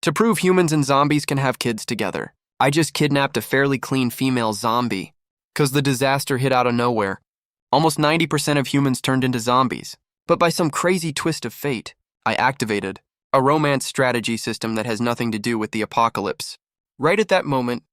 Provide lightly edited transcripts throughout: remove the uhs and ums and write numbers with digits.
To prove humans and zombies can have kids together, I just kidnapped a fairly clean female zombie. Because the disaster hit out of nowhere. Almost 90% of humans turned into zombies. But by some crazy twist of fate, I activated a romance strategy system that has nothing to do with the apocalypse. Right at that moment,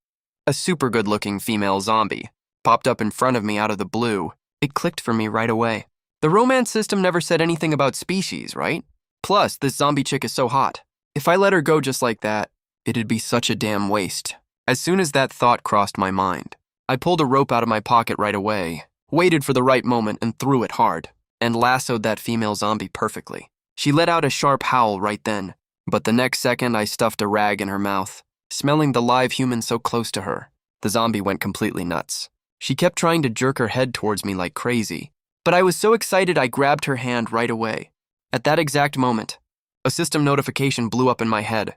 a super good-looking female zombie popped up in front of me out of the blue. It clicked for me right away. The romance system never said anything about species, right? Plus, this zombie chick is so hot. If I let her go just like that, it'd be such a damn waste. As soon as that thought crossed my mind, I pulled a rope out of my pocket right away, waited for the right moment and threw it hard, and lassoed that female zombie perfectly. She let out a sharp howl right then, but the next second I stuffed a rag in her mouth. Smelling the live human so close to her, the zombie went completely nuts. She kept trying to jerk her head towards me like crazy, but I was so excited I grabbed her hand right away. At that exact moment, a system notification blew up in my head.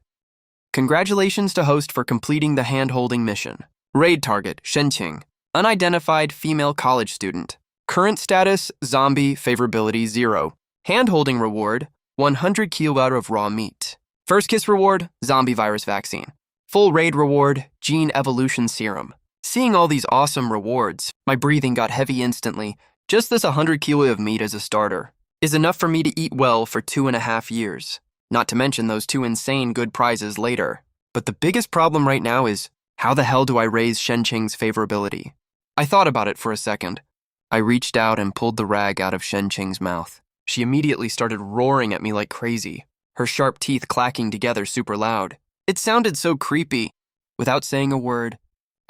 Congratulations to host for completing the hand-holding mission. Raid target, Shenqing. Unidentified female college student. Current status, zombie, favorability 0. Hand-holding reward, 100 kilo of raw meat. First kiss reward, zombie virus vaccine. Full raid reward, gene evolution serum. Seeing all these awesome rewards, my breathing got heavy instantly. Just this 100 kilo of meat as a starter is enough for me to eat well for 2.5 years. Not to mention those 2 insane good prizes later. But the biggest problem right now is, how the hell do I raise Shenqing's favorability? I thought about it for a second. I reached out and pulled the rag out of Shenqing's mouth. She immediately started roaring at me like crazy, her sharp teeth clacking together super loud. It sounded so creepy. Without saying a word,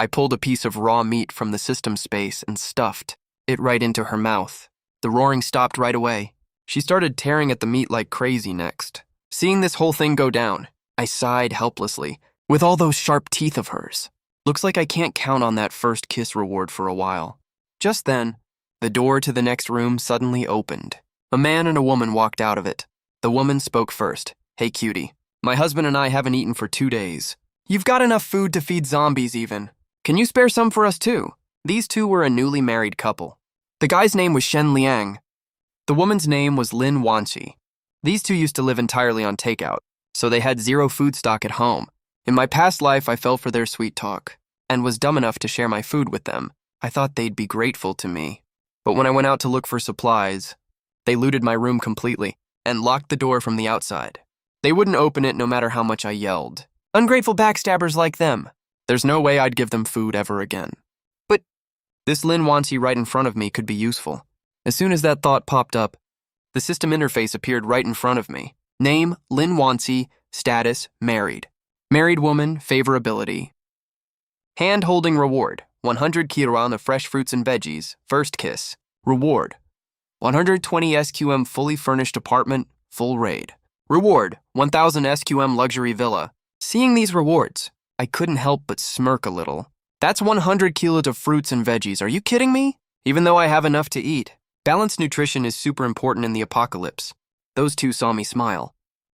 I pulled a piece of raw meat from the system space and stuffed it right into her mouth. The roaring stopped right away. She started tearing at the meat like crazy next. Seeing this whole thing go down, I sighed helplessly. With all those sharp teeth of hers, looks like I can't count on that first kiss reward for a while. Just then, the door to the next room suddenly opened. A man and a woman walked out of it. The woman spoke first. Hey cutie, my husband and I haven't eaten for 2 days. You've got enough food to feed zombies even. Can you spare some for us too? These two were a newly married couple. The guy's name was Shen Liang. The woman's name was Lin Wanxi. These two used to live entirely on takeout, so they had 0 food stock at home. In my past life, I fell for their sweet talk and was dumb enough to share my food with them. I thought they'd be grateful to me. But when I went out to look for supplies, they looted my room completely and locked the door from the outside. They wouldn't open it no matter how much I yelled. Ungrateful backstabbers like them. There's no way I'd give them food ever again. But this Lin Wanxi right in front of me could be useful. As soon as that thought popped up, the system interface appeared right in front of me. Name, Lin Wanxi, status, married. Married woman, favorability. Hand-holding reward, 100 kilogram of fresh fruits and veggies, first kiss. Reward, 120 SQM fully furnished apartment, full raid. Reward, 1000 SQM luxury villa. Seeing these rewards, I couldn't help but smirk a little. That's 100 kilos of fruits and veggies, are you kidding me? Even though I have enough to eat. Balanced nutrition is super important in the apocalypse. Those two saw me smile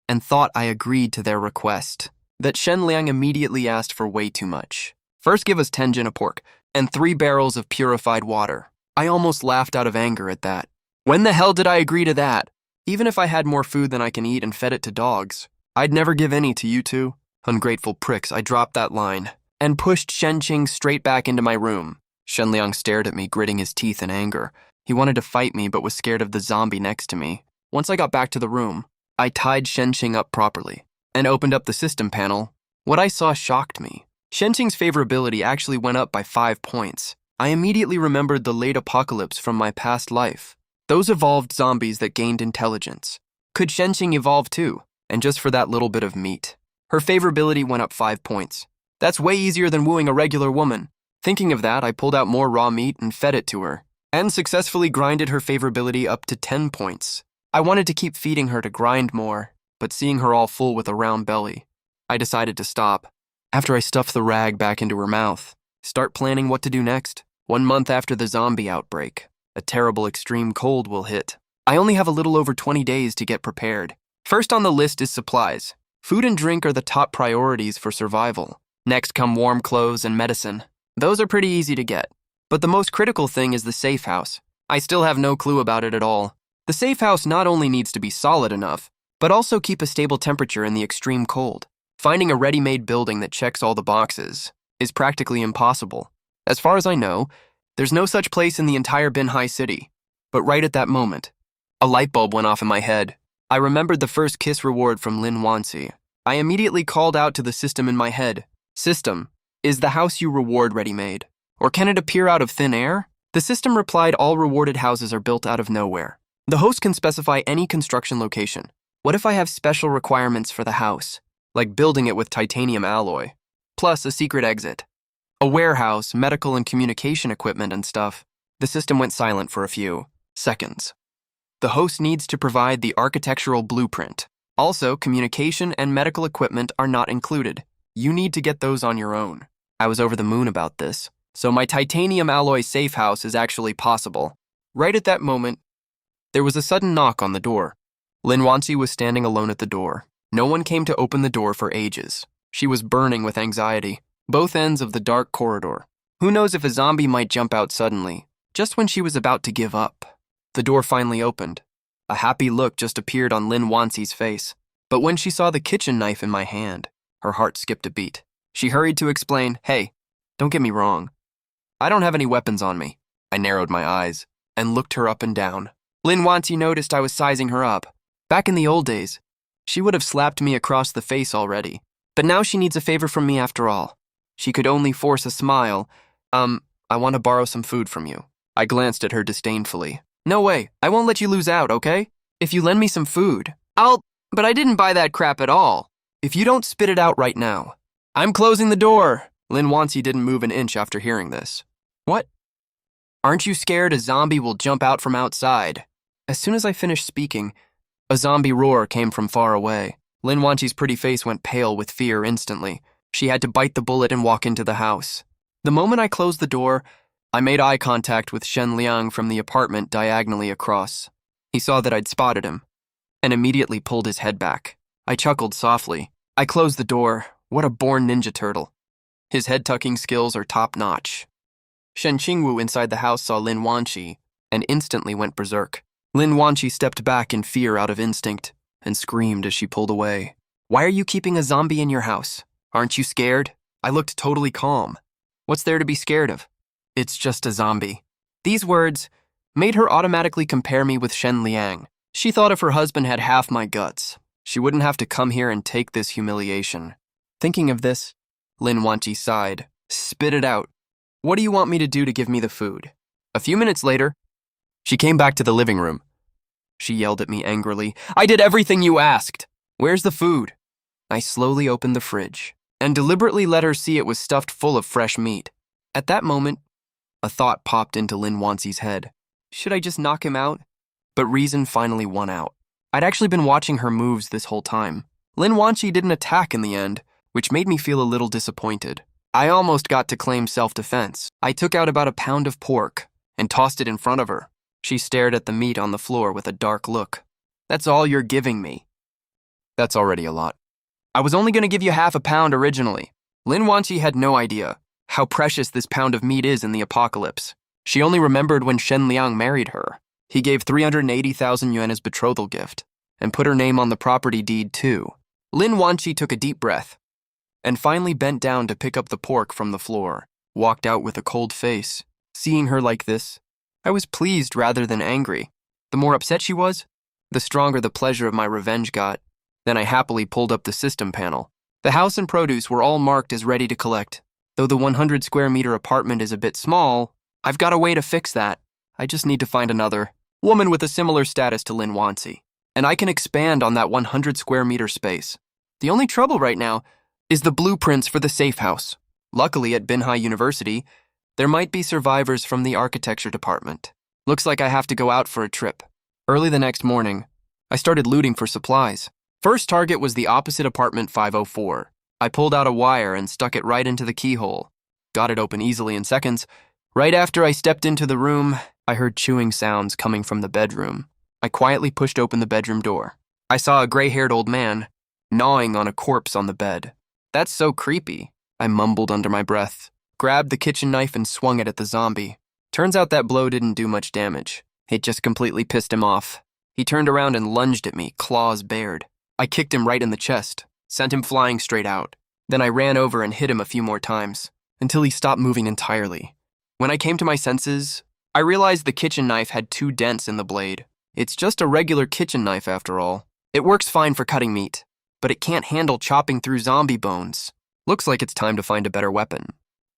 and thought I agreed to their request. That Shen Liang immediately asked for way too much. First give us 10 gin of pork and 3 barrels of purified water. I almost laughed out of anger at that. When the hell did I agree to that? Even if I had more food than I can eat and fed it to dogs, I'd never give any to you two. Ungrateful pricks, I dropped that line and pushed Shenqing straight back into my room. Shen Liang stared at me, gritting his teeth in anger. He wanted to fight me but was scared of the zombie next to me. Once I got back to the room, I tied Shenqing up properly and opened up the system panel. What I saw shocked me. Shenqing's favorability actually went up by 5 points. I immediately remembered the late apocalypse from my past life. Those evolved zombies that gained intelligence. Could Shenqing evolve too? And just for that little bit of meat. Her favorability went up 5 points. That's way easier than wooing a regular woman. Thinking of that, I pulled out more raw meat and fed it to her, and successfully grinded her favorability up to 10 points. I wanted to keep feeding her to grind more, but seeing her all full with a round belly, I decided to stop. After I stuffed the rag back into her mouth, start planning what to do next. 1 month after the zombie outbreak, a terrible extreme cold will hit. I only have a little over 20 days to get prepared. First on the list is supplies. Food and drink are the top priorities for survival. Next come warm clothes and medicine. Those are pretty easy to get. But the most critical thing is the safe house. I still have no clue about it at all. The safe house not only needs to be solid enough, but also keep a stable temperature in the extreme cold. Finding a ready-made building that checks all the boxes is practically impossible. As far as I know, there's no such place in the entire Binhai city. But right at that moment, a light bulb went off in my head. I remembered the first kiss reward from Lin Wansi. I immediately called out to the system in my head. System, is the house you reward ready-made? Or can it appear out of thin air? The system replied all rewarded houses are built out of nowhere. The host can specify any construction location. What if I have special requirements for the house, like building it with titanium alloy, plus a secret exit, a warehouse, medical and communication equipment and stuff? The system went silent for a few seconds. The host needs to provide the architectural blueprint. Also, communication and medical equipment are not included. You need to get those on your own. I was over the moon about this. So my titanium alloy safe house is actually possible. Right at that moment, there was a sudden knock on the door. Lin Wansi was standing alone at the door. No one came to open the door for ages. She was burning with anxiety, both ends of the dark corridor. Who knows if a zombie might jump out suddenly, just when she was about to give up. The door finally opened. A happy look just appeared on Lin Wansi's face. But when she saw the kitchen knife in my hand, her heart skipped a beat. She hurried to explain, "Hey, don't get me wrong. I don't have any weapons on me." I narrowed my eyes and looked her up and down. Lin Wansi noticed I was sizing her up. Back in the old days, she would have slapped me across the face already. But now she needs a favor from me after all. She could only force a smile. I want to borrow some food from you." I glanced at her disdainfully. "No way, I won't let you lose out, okay? If you lend me some food, but I didn't buy that crap at all. If you don't spit it out right now, I'm closing the door." Lin Wansi didn't move an inch after hearing this. "What? Aren't you scared a zombie will jump out from outside?" As soon as I finished speaking, a zombie roar came from far away. Lin Wanchi's pretty face went pale with fear instantly. She had to bite the bullet and walk into the house. The moment I closed the door, I made eye contact with Shen Liang from the apartment diagonally across. He saw that I'd spotted him and immediately pulled his head back. I chuckled softly. I closed the door. What a born ninja turtle. His head-tucking skills are top-notch. Shen Qingwu inside the house saw Lin Wanchi and instantly went berserk. Lin Wanchi stepped back in fear out of instinct and screamed as she pulled away. "Why are you keeping a zombie in your house? Aren't you scared?" I looked totally calm. "What's there to be scared of? It's just a zombie." These words made her automatically compare me with Shen Liang. She thought if her husband had half my guts, she wouldn't have to come here and take this humiliation. Thinking of this, Lin Wanchi sighed. "Spit it out. What do you want me to do to give me the food?" A few minutes later, she came back to the living room. She yelled at me angrily. "I did everything you asked. Where's the food?" I slowly opened the fridge and deliberately let her see it was stuffed full of fresh meat. At that moment, a thought popped into Lin Wansi's head. Should I just knock him out? But reason finally won out. I'd actually been watching her moves this whole time. Lin Wanchi didn't attack in the end, which made me feel a little disappointed. I almost got to claim self-defense. I took out about a pound of pork and tossed it in front of her. She stared at the meat on the floor with a dark look. "That's all you're giving me." "That's already a lot. I was only going to give you half a pound originally." Lin Wanchi had no idea how precious this pound of meat is in the apocalypse. She only remembered when Shen Liang married her. He gave 380,000 yuan as betrothal gift and put her name on the property deed too. Lin Wanchi took a deep breath and finally bent down to pick up the pork from the floor, walked out with a cold face. Seeing her like this, I was pleased rather than angry. The more upset she was, the stronger the pleasure of my revenge got. Then I happily pulled up the system panel. The house and produce were all marked as ready to collect. Though the 100 square meter apartment is a bit small, I've got a way to fix that. I just need to find another woman with a similar status to Lin Wansi, and I can expand on that 100 square meter space. The only trouble right now is the blueprints for the safe house. Luckily at Binhai University, there might be survivors from the architecture department. Looks like I have to go out for a trip. Early the next morning, I started looting for supplies. First target was the opposite apartment 504. I pulled out a wire and stuck it right into the keyhole. Got it open easily in seconds. Right after I stepped into the room, I heard chewing sounds coming from the bedroom. I quietly pushed open the bedroom door. I saw a gray-haired old man gnawing on a corpse on the bed. "That's so creepy," I mumbled under my breath, grabbed the kitchen knife and swung it at the zombie. Turns out that blow didn't do much damage. It just completely pissed him off. He turned around and lunged at me, claws bared. I kicked him right in the chest, sent him flying straight out. Then I ran over and hit him a few more times, until he stopped moving entirely. When I came to my senses, I realized the kitchen knife had 2 dents in the blade. It's just a regular kitchen knife after all. It works fine for cutting meat, but it can't handle chopping through zombie bones. Looks like it's time to find a better weapon.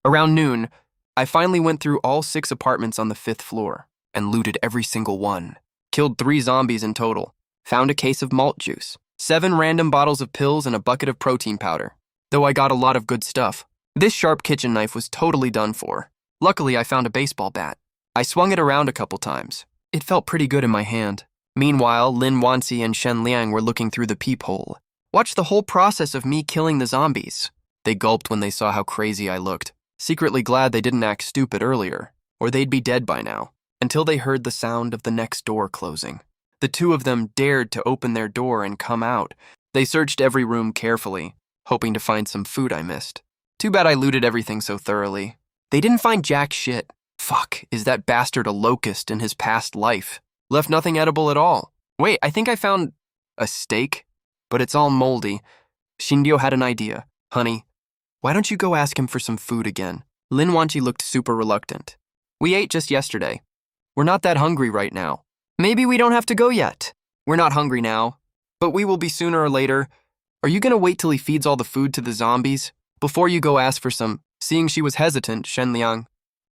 Around noon, I finally went through all 6 apartments on the 5th floor and looted every single one. Killed 3 zombies in total. Found a case of malt juice, 7 random bottles of pills, and a bucket of protein powder. Though I got a lot of good stuff. This sharp kitchen knife was totally done for. Luckily, I found a baseball bat. I swung it around a couple times. It felt pretty good in my hand. Meanwhile, Lin Wanxi and Shen Liang were looking through the peephole. Watched the whole process of me killing the zombies. They gulped when they saw how crazy I looked, secretly glad they didn't act stupid earlier, or they'd be dead by now, until they heard the sound of the next door closing. The 2 of them dared to open their door and come out. They searched every room carefully, hoping to find some food I missed. Too bad I looted everything so thoroughly. They didn't find jack shit. Fuck, is that bastard a locust in his past life? Left nothing edible at all. Wait, I think I found a steak, but it's all moldy. Shinryo had an idea. Honey, why don't you go ask him for some food again? Lin Wanchi looked super reluctant. We ate just yesterday. We're not that hungry right now. Maybe we don't have to go yet. We're not hungry now, but we will be sooner or later. Are you gonna wait till he feeds all the food to the zombies before you go ask for some? Seeing she was hesitant, Shen Liang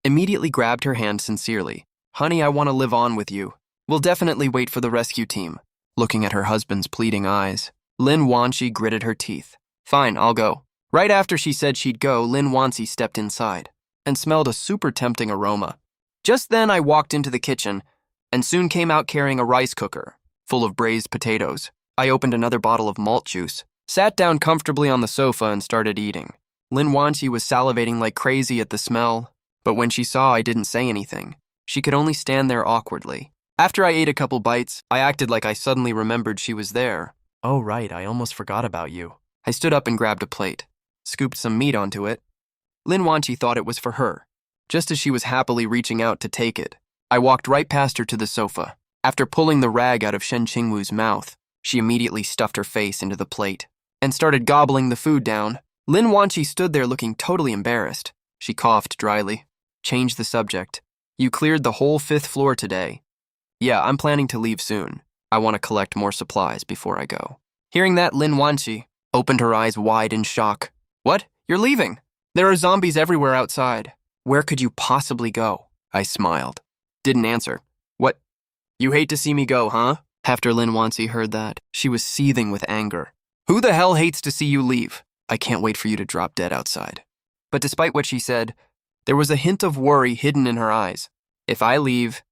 immediately grabbed her hand sincerely. Honey, I want to live on with you. We'll definitely wait for the rescue team. Looking at her husband's pleading eyes, Lin Wanxi gritted her teeth. Fine, I'll go. Right after she said she'd go, Lin Wanxi stepped inside and smelled a super tempting aroma. Just then I walked into the kitchen and soon came out carrying a rice cooker full of braised potatoes. I opened another bottle of malt juice, sat down comfortably on the sofa and started eating. Lin Wanxi was salivating like crazy at the smell, but when she saw I didn't say anything, she could only stand there awkwardly. After I ate a couple bites, I acted like I suddenly remembered she was there. Oh right, I almost forgot about you. I stood up and grabbed a plate, scooped some meat onto it. Lin Wanchi thought it was for her, just as she was happily reaching out to take it. I walked right past her to the sofa. After pulling the rag out of Shen Qingwu's mouth, she immediately stuffed her face into the plate and started gobbling the food down. Lin Wanchi stood there looking totally embarrassed. She coughed dryly. Changed the subject. You cleared the whole 5th floor today. Yeah, I'm planning to leave soon. I want to collect more supplies before I go. Hearing that, Lin Wanchi opened her eyes wide in shock. What? You're leaving? There are zombies everywhere outside. Where could you possibly go? I smiled. Didn't answer. What? You hate to see me go, huh? After Lin Wanxi heard that, she was seething with anger. Who the hell hates to see you leave? I can't wait for you to drop dead outside. But despite what she said, there was a hint of worry hidden in her eyes. If I leave,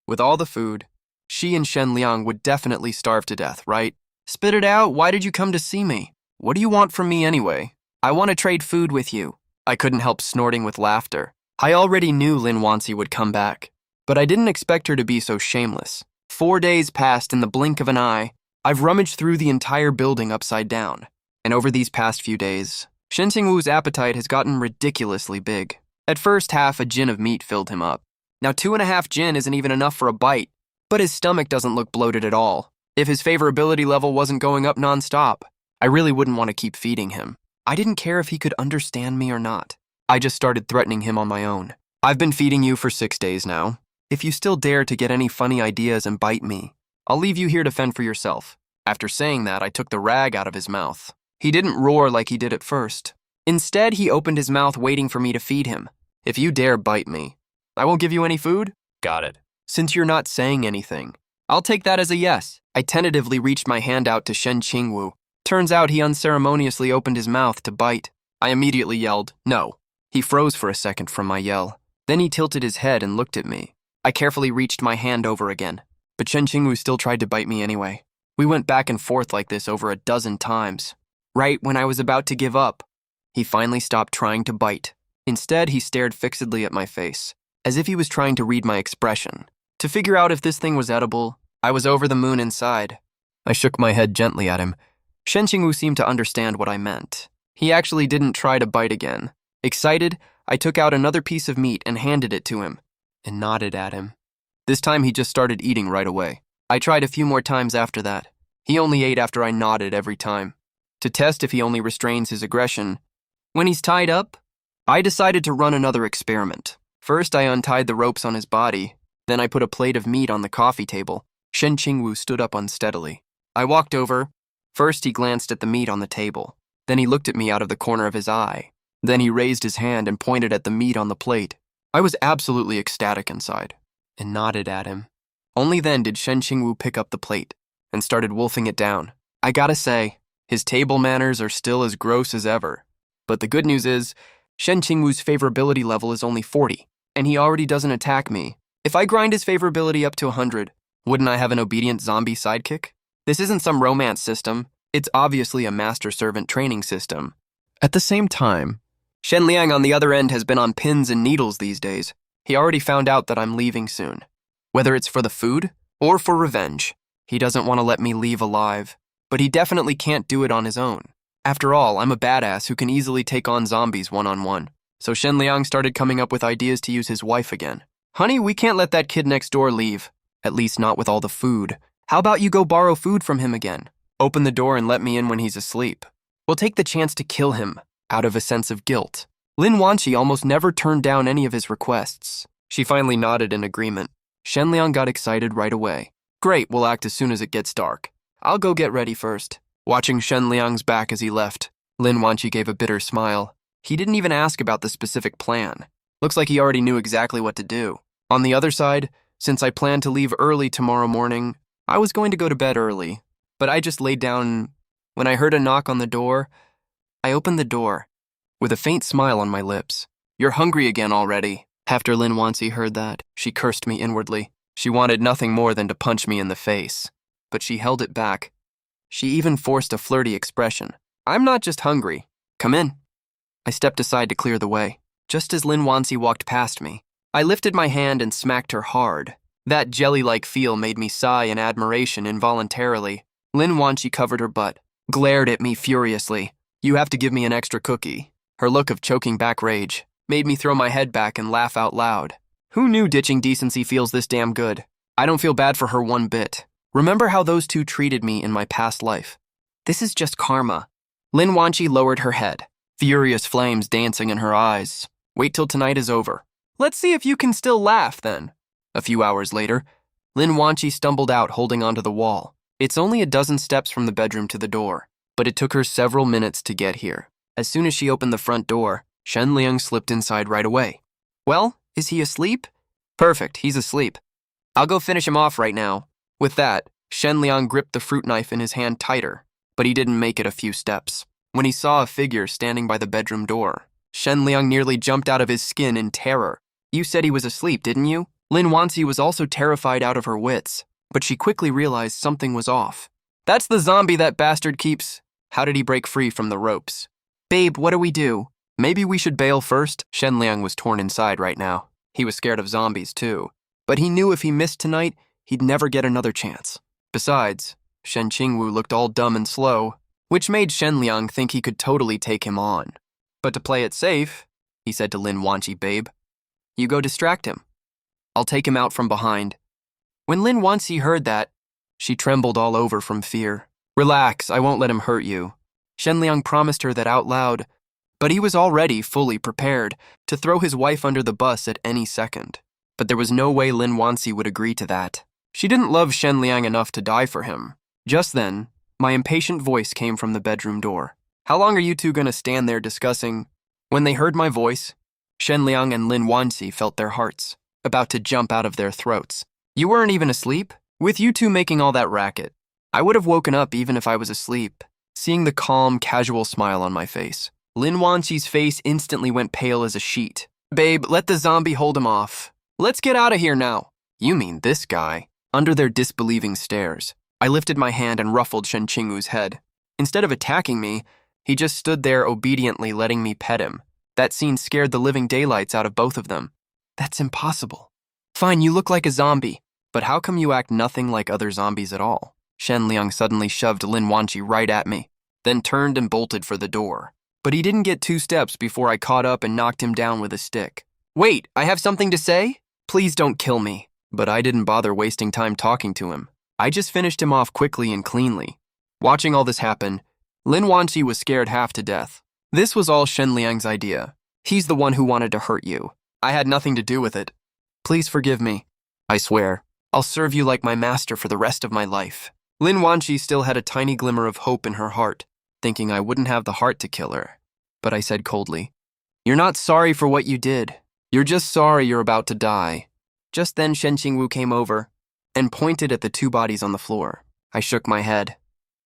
with all the food, she and Shen Liang would definitely starve to death, right? Spit it out. Why did you come to see me? What do you want from me anyway? I want to trade food with you. I couldn't help snorting with laughter. I already knew Lin Wanxi would come back, but I didn't expect her to be so shameless. 4 days passed in the blink of an eye. I've rummaged through the entire building upside down, and over these past few days, Shen Qingwu's appetite has gotten ridiculously big. At first, half a jin of meat filled him up. Now 2.5 jin isn't even enough for a bite, but his stomach doesn't look bloated at all. If his favorability level wasn't going up nonstop, I really wouldn't want to keep feeding him. I didn't care if he could understand me or not. I just started threatening him on my own. I've been feeding you for 6 days now. If you still dare to get any funny ideas and bite me, I'll leave you here to fend for yourself. After saying that, I took the rag out of his mouth. He didn't roar like he did at first. Instead, he opened his mouth waiting for me to feed him. If you dare bite me, I won't give you any food? Got it. Since you're not saying anything, I'll take that as a yes. I tentatively reached my hand out to Shen Qingwu. Turns out he unceremoniously opened his mouth to bite. I immediately yelled, no. He froze for a second from my yell. Then he tilted his head and looked at me. I carefully reached my hand over again, but Shen Qingwu still tried to bite me anyway. We went back and forth like this over a dozen times. Right when I was about to give up, he finally stopped trying to bite. Instead, he stared fixedly at my face, as if he was trying to read my expression. To figure out if this thing was edible, I was over the moon inside. I shook my head gently at him. Shen Qingwu seemed to understand what I meant. He actually didn't try to bite again. Excited, I took out another piece of meat and handed it to him, and nodded at him. This time he just started eating right away. I tried a few more times after that. He only ate after I nodded every time. to test if he only restrains his aggression. When he's tied up, I decided to run another experiment. First, I untied the ropes on his body. Then I put a plate of meat on the coffee table. Shen Qingwu stood up unsteadily. I walked over. First, he glanced at the meat on the table. Then he looked at me out of the corner of his eye. Then he raised his hand and pointed at the meat on the plate. I was absolutely ecstatic inside and nodded at him. Only then did Shen Qingwu pick up the plate and started wolfing it down. I gotta say, his table manners are still as gross as ever. But the good news is, Shen Qingwu's favorability level is only 40, and he already doesn't attack me. If I grind his favorability up to 100, wouldn't I have an obedient zombie sidekick? This isn't some romance system. It's obviously a master-servant training system. At the same time, Shen Liang on the other end has been on pins and needles these days. He already found out that I'm leaving soon. Whether it's for the food or for revenge, he doesn't want to let me leave alive. But he definitely can't do it on his own. After all, I'm a badass who can easily take on zombies one-on-one. So Shen Liang started coming up with ideas to use his wife again. Honey, we can't let that kid next door leave. At least not with all the food. How about you go borrow food from him again? Open the door and let me in when he's asleep. We'll take the chance to kill him, out of a sense of guilt. Lin Wanqi almost never turned down any of his requests. She finally nodded in agreement. Shen Liang got excited right away. Great, we'll act as soon as it gets dark. I'll go get ready first. Watching Shen Liang's back as he left, Lin Wanqi gave a bitter smile. He didn't even ask about the specific plan. Looks like he already knew exactly what to do. On the other side, since I planned to leave early tomorrow morning, I was going to go to bed early. But I just laid down. When I heard a knock on the door, I opened the door, with a faint smile on my lips. You're hungry again already. After Lin Wanqi heard that, she cursed me inwardly. She wanted nothing more than to punch me in the face. But she held it back. She even forced a flirty expression. I'm not just hungry. Come in. I stepped aside to clear the way. Just as Lin Wanqi walked past me, I lifted my hand and smacked her hard. That jelly-like feel made me sigh in admiration involuntarily. Lin Wanqi covered her butt, glared at me furiously. You have to give me an extra cookie. Her look of choking back rage made me throw my head back and laugh out loud. Who knew ditching decency feels this damn good? I don't feel bad for her one bit. Remember how those two treated me in my past life. This is just karma. Lin Wanqi lowered her head, furious flames dancing in her eyes. Wait till tonight is over. Let's see if you can still laugh then. A few hours later, Lin Wanqi stumbled out holding onto the wall. It's only a dozen steps from the bedroom to the door, but it took her several minutes to get here. As soon as she opened the front door, Shen Liang slipped inside right away. Well, is he asleep? Perfect, he's asleep. I'll go finish him off right now. With that, Shen Liang gripped the fruit knife in his hand tighter, but he didn't make it a few steps. When he saw a figure standing by the bedroom door, Shen Liang nearly jumped out of his skin in terror. You said he was asleep, didn't you? Lin Wanqi was also terrified out of her wits, but she quickly realized something was off. That's the zombie that bastard keeps. How did he break free from the ropes? Babe, what do we do? Maybe we should bail first? Shen Liang was torn inside right now. He was scared of zombies too, but he knew if he missed tonight, he'd never get another chance. Besides, Shen Qingwu looked all dumb and slow, which made Shen Liang think he could totally take him on. But to play it safe, he said to Lin Wanqi, babe, you go distract him. I'll take him out from behind. When Lin Wanqi heard that, she trembled all over from fear. Relax, I won't let him hurt you. Shen Liang promised her that out loud, but he was already fully prepared to throw his wife under the bus at any second. But there was no way Lin Wanqi would agree to that. She didn't love Shen Liang enough to die for him. Just then, my impatient voice came from the bedroom door. How long are you two going to stand there discussing? When they heard my voice, Shen Liang and Lin Wanqi felt their hearts about to jump out of their throats. You weren't even asleep? With you two making all that racket, I would have woken up even if I was asleep. Seeing the calm, casual smile on my face, Lin Wanqi's face instantly went pale as a sheet. Babe, let the zombie hold him off. Let's get out of here now. You mean this guy? Under their disbelieving stares, I lifted my hand and ruffled Shen Qingwu's head. Instead of attacking me, he just stood there obediently letting me pet him. That scene scared the living daylights out of both of them. That's impossible. Fine, you look like a zombie, but how come you act nothing like other zombies at all? Shen Liang suddenly shoved Lin Wanqi right at me, then turned and bolted for the door. But he didn't get 2 steps before I caught up and knocked him down with a stick. Wait, I have something to say? Please don't kill me. But I didn't bother wasting time talking to him. I just finished him off quickly and cleanly. Watching all this happen, Lin Wanqi was scared half to death. This was all Shen Liang's idea. He's the one who wanted to hurt you. I had nothing to do with it. Please forgive me. I swear, I'll serve you like my master for the rest of my life. Lin Wanqi still had a tiny glimmer of hope in her heart, thinking I wouldn't have the heart to kill her. But I said coldly, "You're not sorry for what you did. You're just sorry you're about to die." Just then Shen Qingwu came over and pointed at the two bodies on the floor. I shook my head.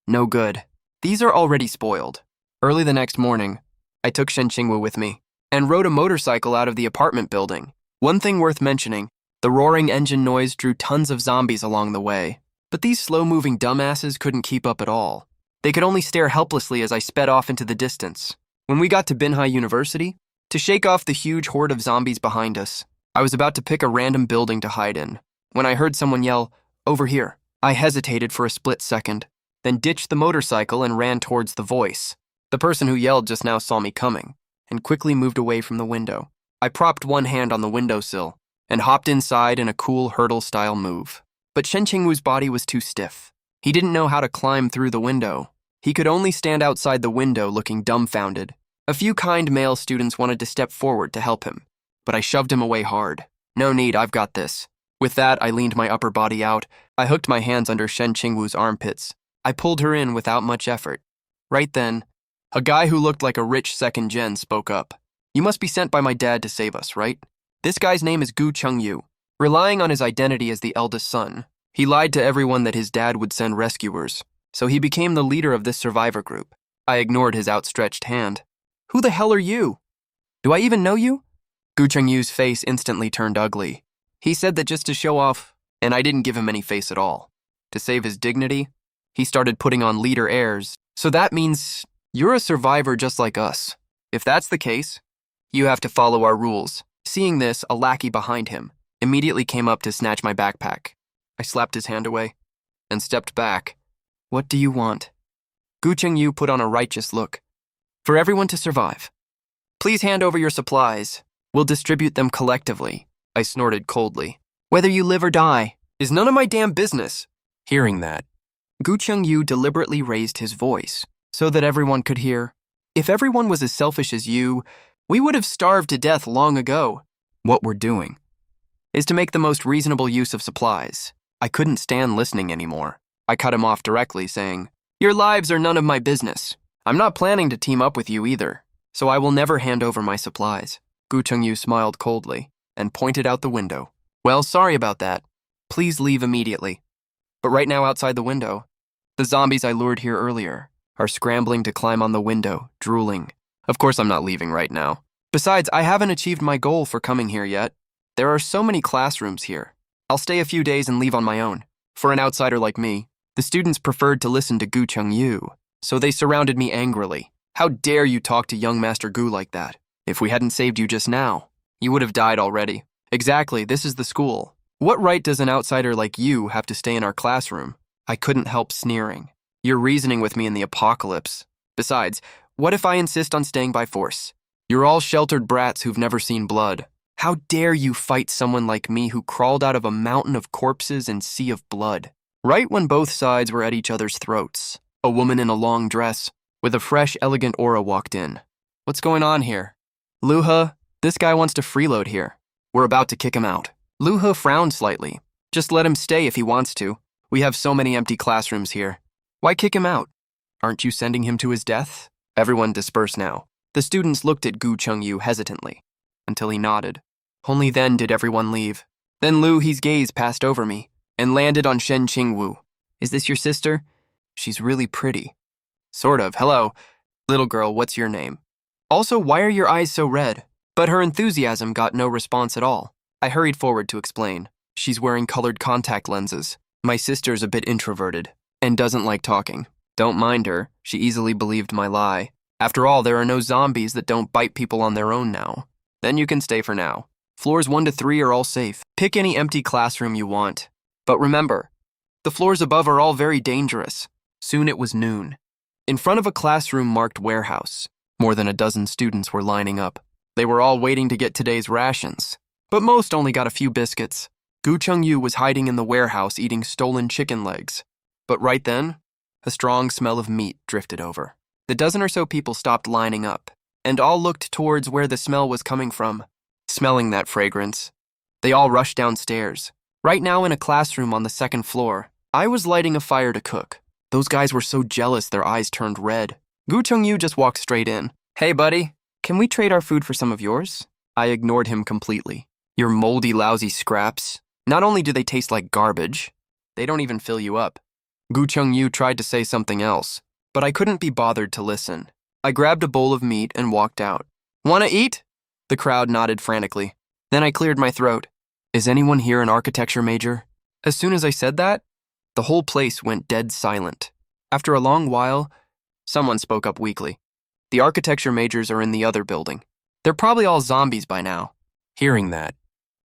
No good. These are already spoiled. Early the next morning, I took Shen Qingwu with me and rode a motorcycle out of the apartment building. One thing worth mentioning, the roaring engine noise drew tons of zombies along the way. But these slow-moving dumbasses couldn't keep up at all. They could only stare helplessly as I sped off into the distance. When we got to Binhai University, to shake off the huge horde of zombies behind us, I was about to pick a random building to hide in, when I heard someone yell, "Over here." I hesitated for a split second, then ditched the motorcycle and ran towards the voice. The person who yelled just now saw me coming, and quickly moved away from the window. I propped one hand on the windowsill, and hopped inside in a cool hurdle-style move. But Shen Qingwu's body was too stiff. He didn't know how to climb through the window. He could only stand outside the window looking dumbfounded. A few kind male students wanted to step forward to help him, but I shoved him away hard. No need, I've got this. With that, I leaned my upper body out. I hooked my hands under Shen Qingwu's armpits. I pulled her in without much effort. Right then, a guy who looked like a rich second gen spoke up. "You must be sent by my dad to save us, right?" This guy's name is Gu Chengyu. Relying on his identity as the eldest son, he lied to everyone that his dad would send rescuers, so he became the leader of this survivor group. I ignored his outstretched hand. "Who the hell are you? Do I even know you?" Gu Chengyu's face instantly turned ugly. He said that just to show off, and I didn't give him any face at all. To save his dignity, he started putting on leader airs. "So that means you're a survivor just like us. If that's the case, you have to follow our rules." Seeing this, a lackey behind him immediately came up to snatch my backpack. I slapped his hand away and stepped back. "What do you want?" Gu Chengyu put on a righteous look. "For everyone to survive. Please hand over your supplies. We'll distribute them collectively." I snorted coldly. "Whether you live or die is none of my damn business." Hearing that, Gu Chengyu deliberately raised his voice so that everyone could hear. "If everyone was as selfish as you, we would have starved to death long ago. What we're doing is to make the most reasonable use of supplies." I couldn't stand listening anymore. I cut him off directly, saying, "Your lives are none of my business. I'm not planning to team up with you either, so I will never hand over my supplies." Gu Chengyu smiled coldly and pointed out the window. "Well, sorry about that. Please leave immediately." But right now outside the window, the zombies I lured here earlier are scrambling to climb on the window, drooling. Of course I'm not leaving right now. Besides, I haven't achieved my goal for coming here yet. There are so many classrooms here. I'll stay a few days and leave on my own. For an outsider like me, the students preferred to listen to Gu Chengyu, so they surrounded me angrily. "How dare you talk to young Master Gu like that? If we hadn't saved you just now, you would have died already." "Exactly, this is the school. What right does an outsider like you have to stay in our classroom?" I couldn't help sneering. "You're reasoning with me in the apocalypse. Besides, what if I insist on staying by force? You're all sheltered brats who've never seen blood. How dare you fight someone like me who crawled out of a mountain of corpses and sea of blood?" Right when both sides were at each other's throats, a woman in a long dress with a fresh, elegant aura walked in. "What's going on here?" "Luha, this guy wants to freeload here. We're about to kick him out." Luha frowned slightly. "Just let him stay if he wants to. We have so many empty classrooms here. Why kick him out? Aren't you sending him to his death?" Everyone dispersed now. The students looked at Gu Chengyu hesitantly, until he nodded. Only then did everyone leave. Then Lu's gaze passed over me and landed on Shen Qingwu. "Is this your sister? She's really pretty." "Sort of. Hello. Little girl, what's your name? Also, why are your eyes so red?" But her enthusiasm got no response at all. I hurried forward to explain. "She's wearing colored contact lenses. My sister's a bit introverted and doesn't like talking. Don't mind her. She easily believed my lie. After all, there are no zombies that don't bite people on their own now. Then you can stay for now. Floors 1 to 3 are all safe. Pick any empty classroom you want. But remember, the floors above are all very dangerous." Soon it was noon. In front of a classroom marked warehouse, more than a dozen students were lining up. They were all waiting to get today's rations, but most only got a few biscuits. Gu Chengyu was hiding in the warehouse eating stolen chicken legs. But right then, a strong smell of meat drifted over. The dozen or so people stopped lining up, and all looked towards where the smell was coming from. Smelling that fragrance, they all rushed downstairs. Right now in a classroom on the second floor, I was lighting a fire to cook. Those guys were so jealous their eyes turned red. Gu Chengyu just walked straight in. Hey buddy, can we trade our food for some of yours? I ignored him completely. Your moldy, lousy scraps. Not only do they taste like garbage, they don't even fill you up. Gu Chengyu tried to say something else, but I couldn't be bothered to listen. I grabbed a bowl of meat and walked out. Wanna eat? The crowd nodded frantically. Then I cleared my throat. Is anyone here an architecture major? As soon as I said that, the whole place went dead silent. After a long while, someone spoke up weakly. The architecture majors are in the other building. They're probably all zombies by now. Hearing that,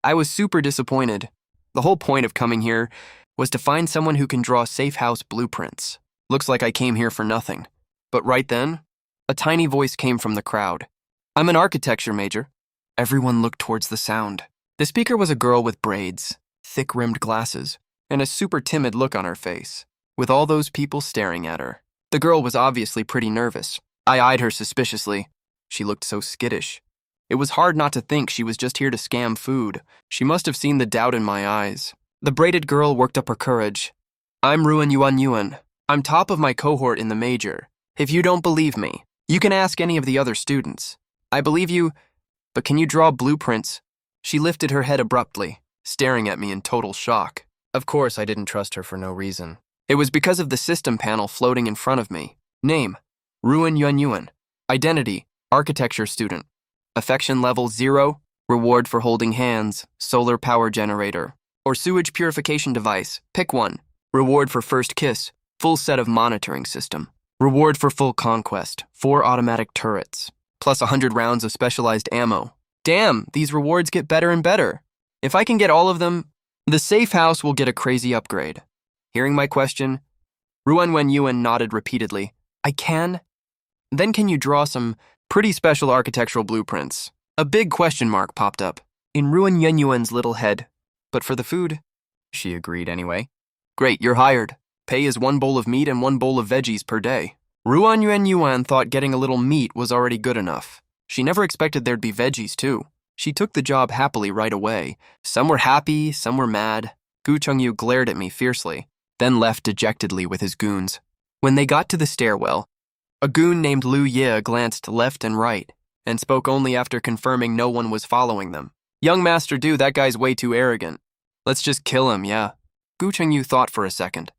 I was super disappointed. The whole point of coming here was to find someone who can draw safe house blueprints. Looks like I came here for nothing. But right then, a tiny voice came from the crowd. I'm an architecture major. Everyone looked towards the sound. The speaker was a girl with braids, thick-rimmed glasses, and a super timid look on her face, with all those people staring at her. The girl was obviously pretty nervous. I eyed her suspiciously. She looked so skittish. It was hard not to think she was just here to scam food. She must have seen the doubt in my eyes. The braided girl worked up her courage. I'm Ruan Yuan Yuan. I'm top of my cohort in the major. If you don't believe me, you can ask any of the other students. I believe you, but can you draw blueprints? She lifted her head abruptly, staring at me in total shock. Of course, I didn't trust her for no reason. It was because of the system panel floating in front of me. Name, Ruan Yuan Yuan. Identity, architecture student. Affection level 0, reward for holding hands, solar power generator. Or sewage purification device, pick one. Reward for first kiss, full set of monitoring system. Reward for full conquest, 4 automatic turrets. Plus 100 rounds of specialized ammo. Damn, these rewards get better and better. If I can get all of them, the safe house will get a crazy upgrade. Hearing my question, Ruan Wen Yuan nodded repeatedly. I can? Then can you draw some pretty special architectural blueprints? A big question mark popped up in Ruan Yen Yuan's little head. But for the food, she agreed anyway. Great, you're hired. Pay is 1 bowl of meat and 1 bowl of veggies per day. Ruan Yuan Yuan thought getting a little meat was already good enough. She never expected there'd be veggies, too. She took the job happily right away. Some were happy, some were mad. Gu Chengyu glared at me fiercely, then left dejectedly with his goons. When they got to the stairwell, a goon named Lu Ye glanced left and right, and spoke only after confirming no one was following them. Young Master Du, that guy's way too arrogant. Let's just kill him, yeah. Gu Chengyu thought for a second.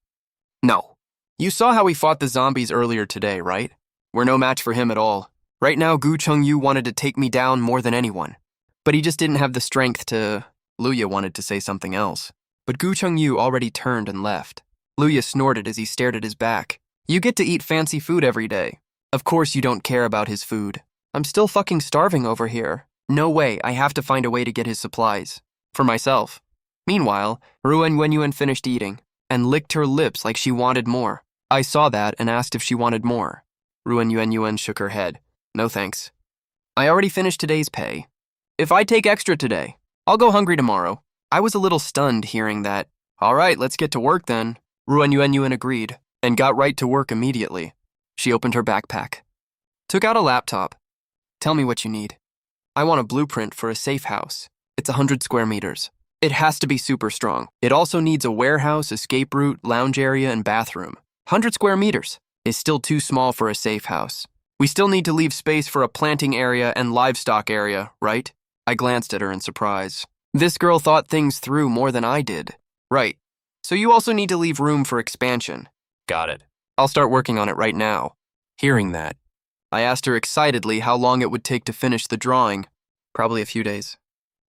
No. You saw how he fought the zombies earlier today, right? We're no match for him at all. Right now, Gu Chengyu wanted to take me down more than anyone. But he just didn't have the strength to... Luya wanted to say something else. But Gu Chengyu already turned and left. Luya snorted as he stared at his back. You get to eat fancy food every day. Of course you don't care about his food. I'm still fucking starving over here. No way, I have to find a way to get his supplies. For myself. Meanwhile, Ruan Wenyuan finished eating and licked her lips like she wanted more. I saw that and asked if she wanted more. Ruan Yuan shook her head. No thanks. I already finished today's pay. If I take extra today, I'll go hungry tomorrow. I was a little stunned hearing that. All right, let's get to work then. Ruan Yuan agreed and got right to work immediately. She opened her backpack, took out a laptop. Tell me what you need. I want a blueprint for a safe house. It's 100 square meters. It has to be super strong. It also needs a warehouse, escape route, lounge area, and bathroom. 100 square meters is still too small for a safe house. We still need to leave space for a planting area and livestock area, right? I glanced at her in surprise. This girl thought things through more than I did. Right. So you also need to leave room for expansion. Got it. I'll start working on it right now. Hearing that, I asked her excitedly how long it would take to finish the drawing. Probably a few days.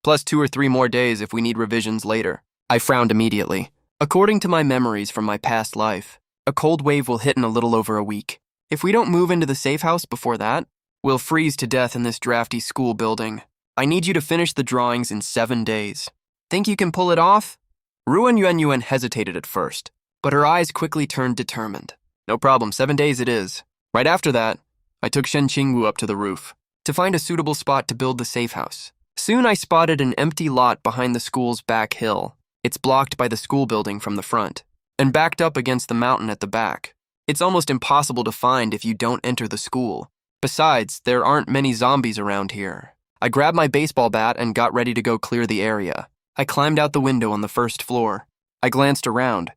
Plus 2 or 3 more days if we need revisions later. I frowned immediately. According to my memories from my past life, a cold wave will hit in a little over a week. If we don't move into the safe house before that, we'll freeze to death in this drafty school building. I need you to finish the drawings in 7 days. Think you can pull it off? Ruan Yuan hesitated at first, but her eyes quickly turned determined. No problem, 7 days it is. Right after that, I took Shen Qingwu up to the roof to find a suitable spot to build the safe house. Soon I spotted an empty lot behind the school's back hill. It's blocked by the school building from the front and backed up against the mountain at the back. It's almost impossible to find if you don't enter the school. Besides, there aren't many zombies around here. I grabbed my baseball bat and got ready to go clear the area. I climbed out the window on the first floor. I glanced around.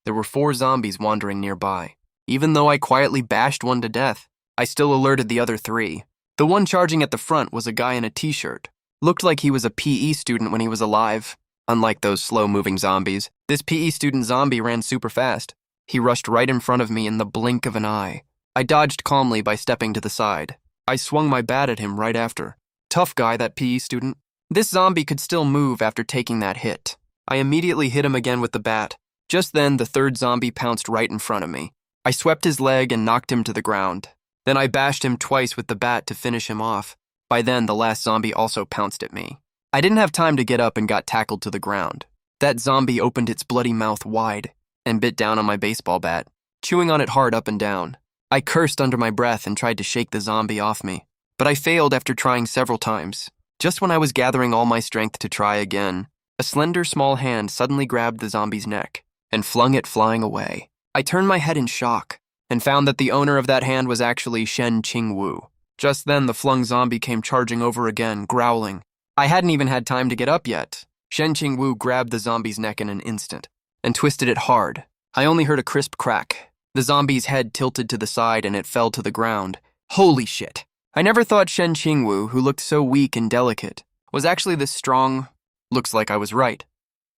There were 4 zombies wandering nearby. Even though I quietly bashed one to death, I still alerted the other 3. The one charging at the front was a guy in a t-shirt. Looked like he was a PE student when he was alive. Unlike those slow-moving zombies, this PE student zombie ran super fast. He rushed right in front of me in the blink of an eye. I dodged calmly by stepping to the side. I swung my bat at him right after. Tough guy, that PE student. This zombie could still move after taking that hit. I immediately hit him again with the bat. Just then, the 3rd zombie pounced right in front of me. I swept his leg and knocked him to the ground. Then I bashed him twice with the bat to finish him off. By then, the last zombie also pounced at me. I didn't have time to get up and got tackled to the ground. That zombie opened its bloody mouth wide and bit down on my baseball bat, chewing on it hard up and down. I cursed under my breath and tried to shake the zombie off me, but I failed after trying several times. Just when I was gathering all my strength to try again, a slender, small hand suddenly grabbed the zombie's neck and flung it flying away. I turned my head in shock and found that the owner of that hand was actually Shen Qingwu. Just then, the flung zombie came charging over again, growling. I hadn't even had time to get up yet. Shen Qingwu grabbed the zombie's neck in an instant and twisted it hard. I only heard a crisp crack. The zombie's head tilted to the side and it fell to the ground. Holy shit. I never thought Shen Qingwu, who looked so weak and delicate, was actually this strong. Looks like I was right.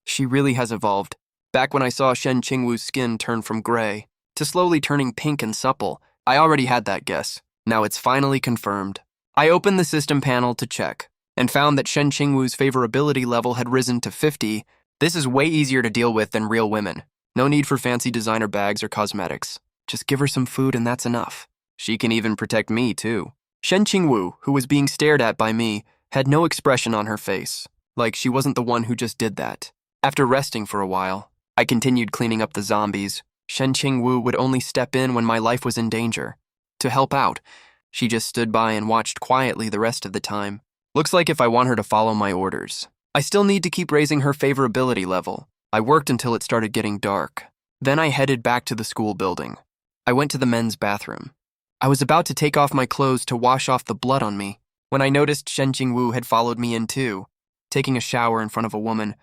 She really has evolved. Back when I saw Shen Qingwu's skin turn from gray to slowly turning pink and supple, I already had that guess. Now it's finally confirmed. I opened the system panel to check and found that Shen Qingwu's favorability level had risen to 50. This is way easier to deal with than real women. No need for fancy designer bags or cosmetics. Just give her some food and that's enough. She can even protect me, too. Shen Qingwu, who was being stared at by me, had no expression on her face, like she wasn't the one who just did that. After resting for a while, I continued cleaning up the zombies. Shen Qingwu would only step in when my life was in danger. To help out, she just stood by and watched quietly the rest of the time. Looks like if I want her to follow my orders. I still need to keep raising her favorability level. I worked until it started getting dark. Then I headed back to the school building. I went to the men's bathroom. I was about to take off my clothes to wash off the blood on me when I noticed Shen Qingwu had followed me in too, taking a shower in front of a woman.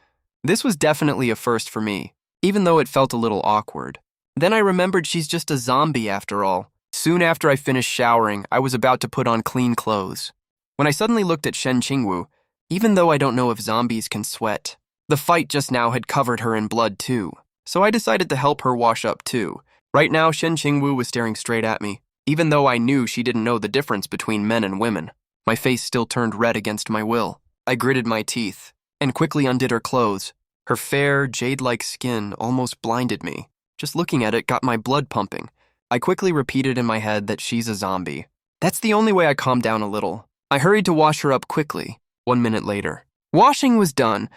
This was definitely a first for me, even though it felt a little awkward. Then I remembered she's just a zombie after all. Soon after I finished showering, I was about to put on clean clothes when I suddenly looked at Shen Qingwu. Even though I don't know if zombies can sweat, the fight just now had covered her in blood too, so I decided to help her wash up too. Right now, Shen Qingwu was staring straight at me, even though I knew she didn't know the difference between men and women. My face still turned red against my will. I gritted my teeth and quickly undid her clothes. Her fair, jade-like skin almost blinded me. Just looking at it got my blood pumping. I quickly repeated in my head that she's a zombie. That's the only way I calmed down a little. I hurried to wash her up quickly. 1 minute later, washing was done.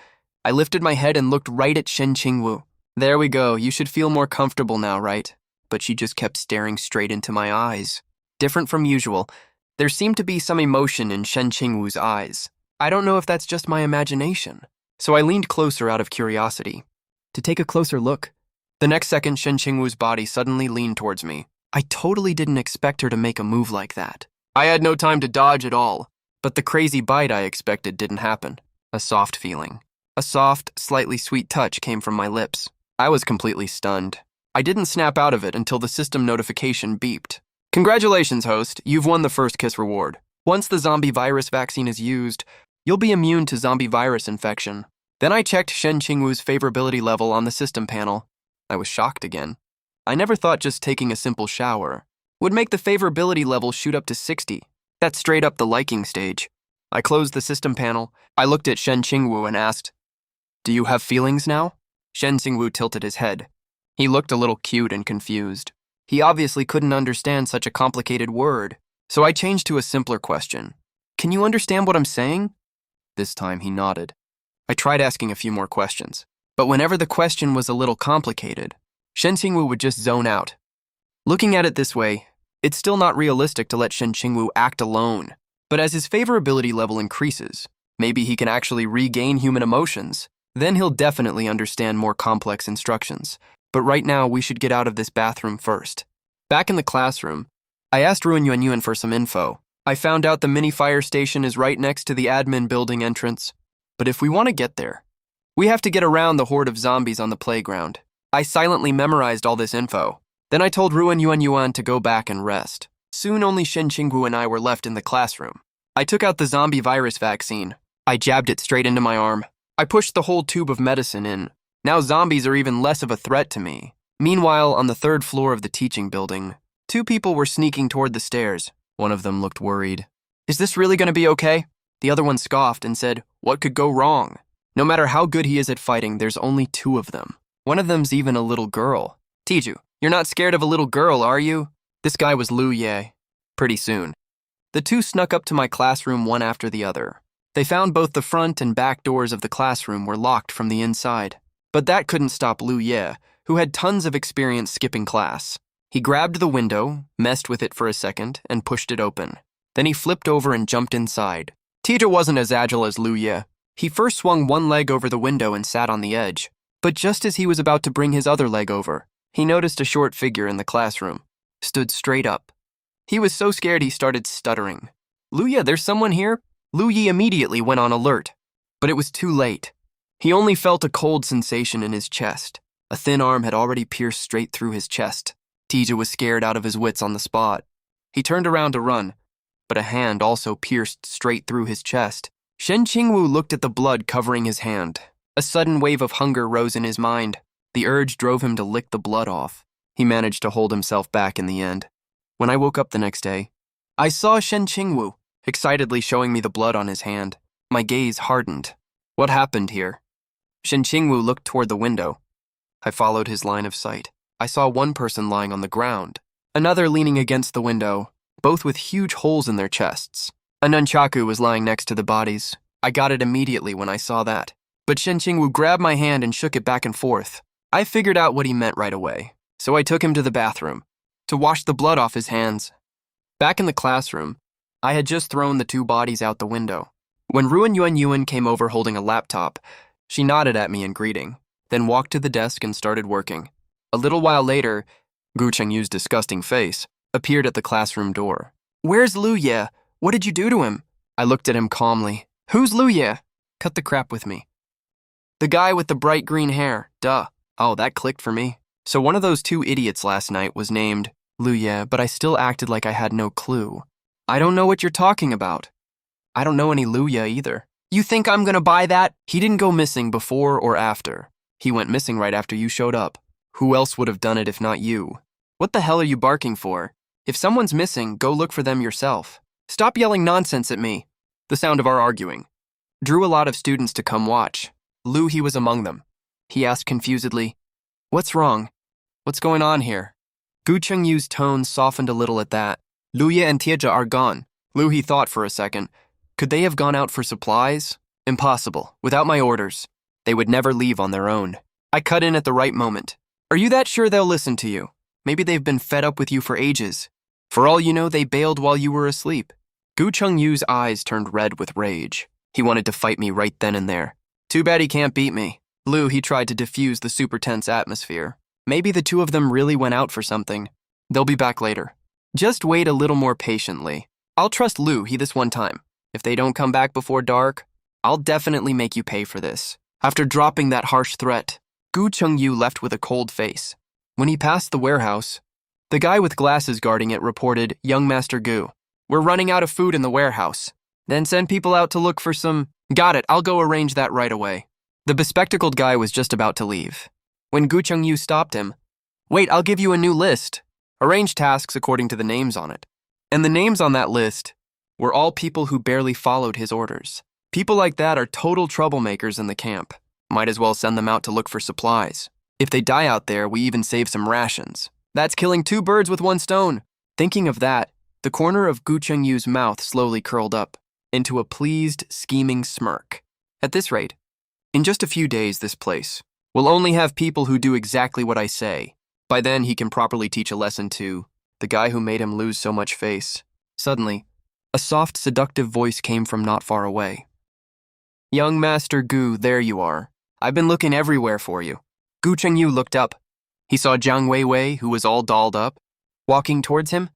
I lifted my head and looked right at Shen Qingwu. There we go, you should feel more comfortable now, right? But she just kept staring straight into my eyes. Different from usual, there seemed to be some emotion in Shen Qingwu's eyes. I don't know if that's just my imagination. So I leaned closer out of curiosity to take a closer look. The next second, Shen Qingwu's body suddenly leaned towards me. I totally didn't expect her to make a move like that. I had no time to dodge at all, but the crazy bite I expected didn't happen. A soft feeling. A soft, slightly sweet touch came from my lips. I was completely stunned. I didn't snap out of it until the system notification beeped. Congratulations, host, you've won the first kiss reward. Once the zombie virus vaccine is used, you'll be immune to zombie virus infection. Then I checked Shen Qingwu's favorability level on the system panel. I was shocked again. I never thought just taking a simple shower would make the favorability level shoot up to 60. That's straight up the liking stage. I closed the system panel. I looked at Shen Qingwu and asked, "Do you have feelings now?" Shen Qingwu tilted his head. He looked a little cute and confused. He obviously couldn't understand such a complicated word, so I changed to a simpler question. "Can you understand what I'm saying?" This time he nodded. I tried asking a few more questions, but whenever the question was a little complicated, Shen Qingwu would just zone out. Looking at it this way, it's still not realistic to let Shen Qingwu act alone, but as his favorability level increases, maybe he can actually regain human emotions. Then he'll definitely understand more complex instructions. But right now, we should get out of this bathroom first. Back in the classroom, I asked Ruan Yuan for some info. I found out the mini fire station is right next to the admin building entrance. But if we want to get there, we have to get around the horde of zombies on the playground. I silently memorized all this info. Then I told Ruan Yuan to go back and rest. Soon only Shen Qingwu and I were left in the classroom. I took out the zombie virus vaccine. I jabbed it straight into my arm. I pushed the whole tube of medicine in. Now zombies are even less of a threat to me. Meanwhile, on the third floor of the teaching building, 2 people were sneaking toward the stairs. One of them looked worried. "Is this really going to be okay?" The other one scoffed and said, "What could go wrong? No matter how good he is at fighting, there's only 2 of them. One of them's even a little girl." "Tiju, you're not scared of a little girl, are you?" This guy was Lu Ye. Pretty soon, the 2 snuck up to my classroom one after the other. They found both the front and back doors of the classroom were locked from the inside. But that couldn't stop Lu Ye, who had tons of experience skipping class. He grabbed the window, messed with it for a second, and pushed it open. Then he flipped over and jumped inside. Tiju wasn't as agile as Lu Ye. He first swung one leg over the window and sat on the edge. But just as he was about to bring his other leg over, he noticed a short figure in the classroom. Stood straight up. He was so scared he started stuttering. "Lu Ye, there's someone here?" Lu Ye immediately went on alert. But it was too late. He only felt a cold sensation in his chest. A thin arm had already pierced straight through his chest. Tiju was scared out of his wits on the spot. He turned around to run, but a hand also pierced straight through his chest. Shen Qingwu looked at the blood covering his hand. A sudden wave of hunger rose in his mind. The urge drove him to lick the blood off. He managed to hold himself back in the end. When I woke up the next day, I saw Shen Qingwu excitedly showing me the blood on his hand. My gaze hardened. What happened here? Shen Qingwu looked toward the window. I followed his line of sight. I saw one person lying on the ground, another leaning against the window, both with huge holes in their chests. A nunchaku was lying next to the bodies. I got it immediately when I saw that. But Shen Qingwu grabbed my hand and shook it back and forth. I figured out what he meant right away, so I took him to the bathroom to wash the blood off his hands. Back in the classroom, I had just thrown the 2 bodies out the window. When Ruan Yuan came over holding a laptop, she nodded at me in greeting, then walked to the desk and started working. A little while later, Gu Chengyu's disgusting face appeared at the classroom door. "Where's Lu Ye? What did you do to him?" I looked at him calmly. "Who's Lu Ye?" "Cut the crap with me." "The guy with the bright green hair, duh." Oh, that clicked for me. So one of those 2 idiots last night was named Lu Ye, but I still acted like I had no clue. "I don't know what you're talking about." "I don't know any Lu Ye either." "You think I'm gonna buy that?" "He didn't go missing before or after. He went missing right after you showed up. Who else would have done it if not you?" "What the hell are you barking for? If someone's missing, go look for them yourself." "Stop yelling nonsense at me." The sound of our arguing drew a lot of students to come watch. Lu He was among them. He asked confusedly, "What's wrong? What's going on here?" Gu Chengyu's tone softened a little at that. "Lu Ye and Tieja are gone." Lu He thought for a second. Could they have gone out for supplies? Impossible. Without my orders. They would never leave on their own. I cut in at the right moment. "Are you that sure they'll listen to you? Maybe they've been fed up with you for ages. For all you know, they bailed while you were asleep." Gu Chengyu's eyes turned red with rage. He wanted to fight me right then and there. Too bad he can't beat me. Lu, he tried to diffuse the super tense atmosphere. Maybe the 2 of them really went out for something. They'll be back later. Just wait a little more patiently. I'll trust Lu He this one time. If they don't come back before dark, I'll definitely make you pay for this. After dropping that harsh threat, Gu Chengyu left with a cold face. When he passed the warehouse, the guy with glasses guarding it reported, "Young Master Gu, we're running out of food in the warehouse. Then send people out to look for some..." "Got it, I'll go arrange that right away." The bespectacled guy was just about to leave when Gu Chengyu stopped him. "Wait, I'll give you a new list. Arrange tasks according to the names on it." And the names on that list were all people who barely followed his orders. People like that are total troublemakers in the camp. Might as well send them out to look for supplies. If they die out there, we even save some rations. That's killing 2 birds with 1 stone. Thinking of that, the corner of Gu Chengyu's mouth slowly curled up into a pleased, scheming smirk. At this rate, in just a few days, this place will only have people who do exactly what I say. By then, he can properly teach a lesson to the guy who made him lose so much face. Suddenly, a soft, seductive voice came from not far away. "Young Master Gu, there you are. I've been looking everywhere for you." Gu Chengyu looked up. He saw Jiang Weiwei, who was all dolled up. walking towards him.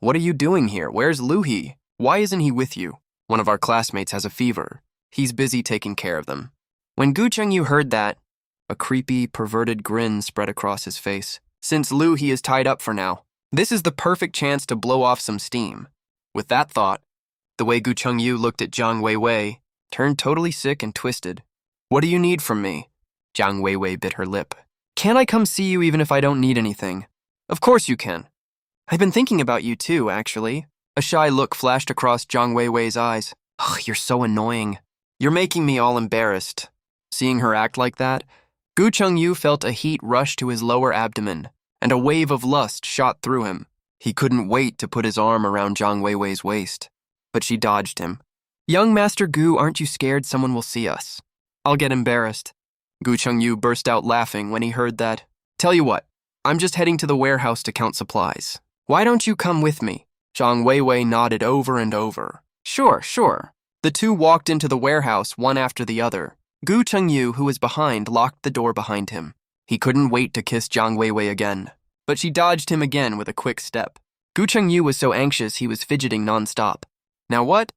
What are you doing here? Where's Luhi? Why isn't he with you? One of our classmates has a fever. He's busy taking care of them. When Gu Chengyu heard that, a creepy, perverted grin spread across his face. Since Luhi is tied up for now, this is the perfect chance to blow off some steam. With that thought, the way Gu Chengyu looked at Jiang Weiwei turned totally sick and twisted. What do you need from me? Jiang Weiwei bit her lip. Can't I come see you even if I don't need anything? Of course you can. I've been thinking about you too, actually. A shy look flashed across Jiang Weiwei's eyes. Ugh, you're so annoying. You're making me all embarrassed. Seeing her act like that, Gu Chengyu felt a heat rush to his lower abdomen, and a wave of lust shot through him. He couldn't wait to put his arm around Jiang Weiwei's waist, but she dodged him. Young Master Gu, aren't you scared someone will see us? I'll get embarrassed. Gu Chengyu burst out laughing when he heard that. Tell you what, I'm just heading to the warehouse to count supplies. Why don't you come with me? Jiang Weiwei nodded over and over. Sure, sure. The two walked into the warehouse one after the other. Gu Chengyu, who was behind, locked the door behind him. He couldn't wait to kiss Jiang Weiwei again, but she dodged him again with a quick step. Gu Chengyu was so anxious he was fidgeting nonstop. Now what?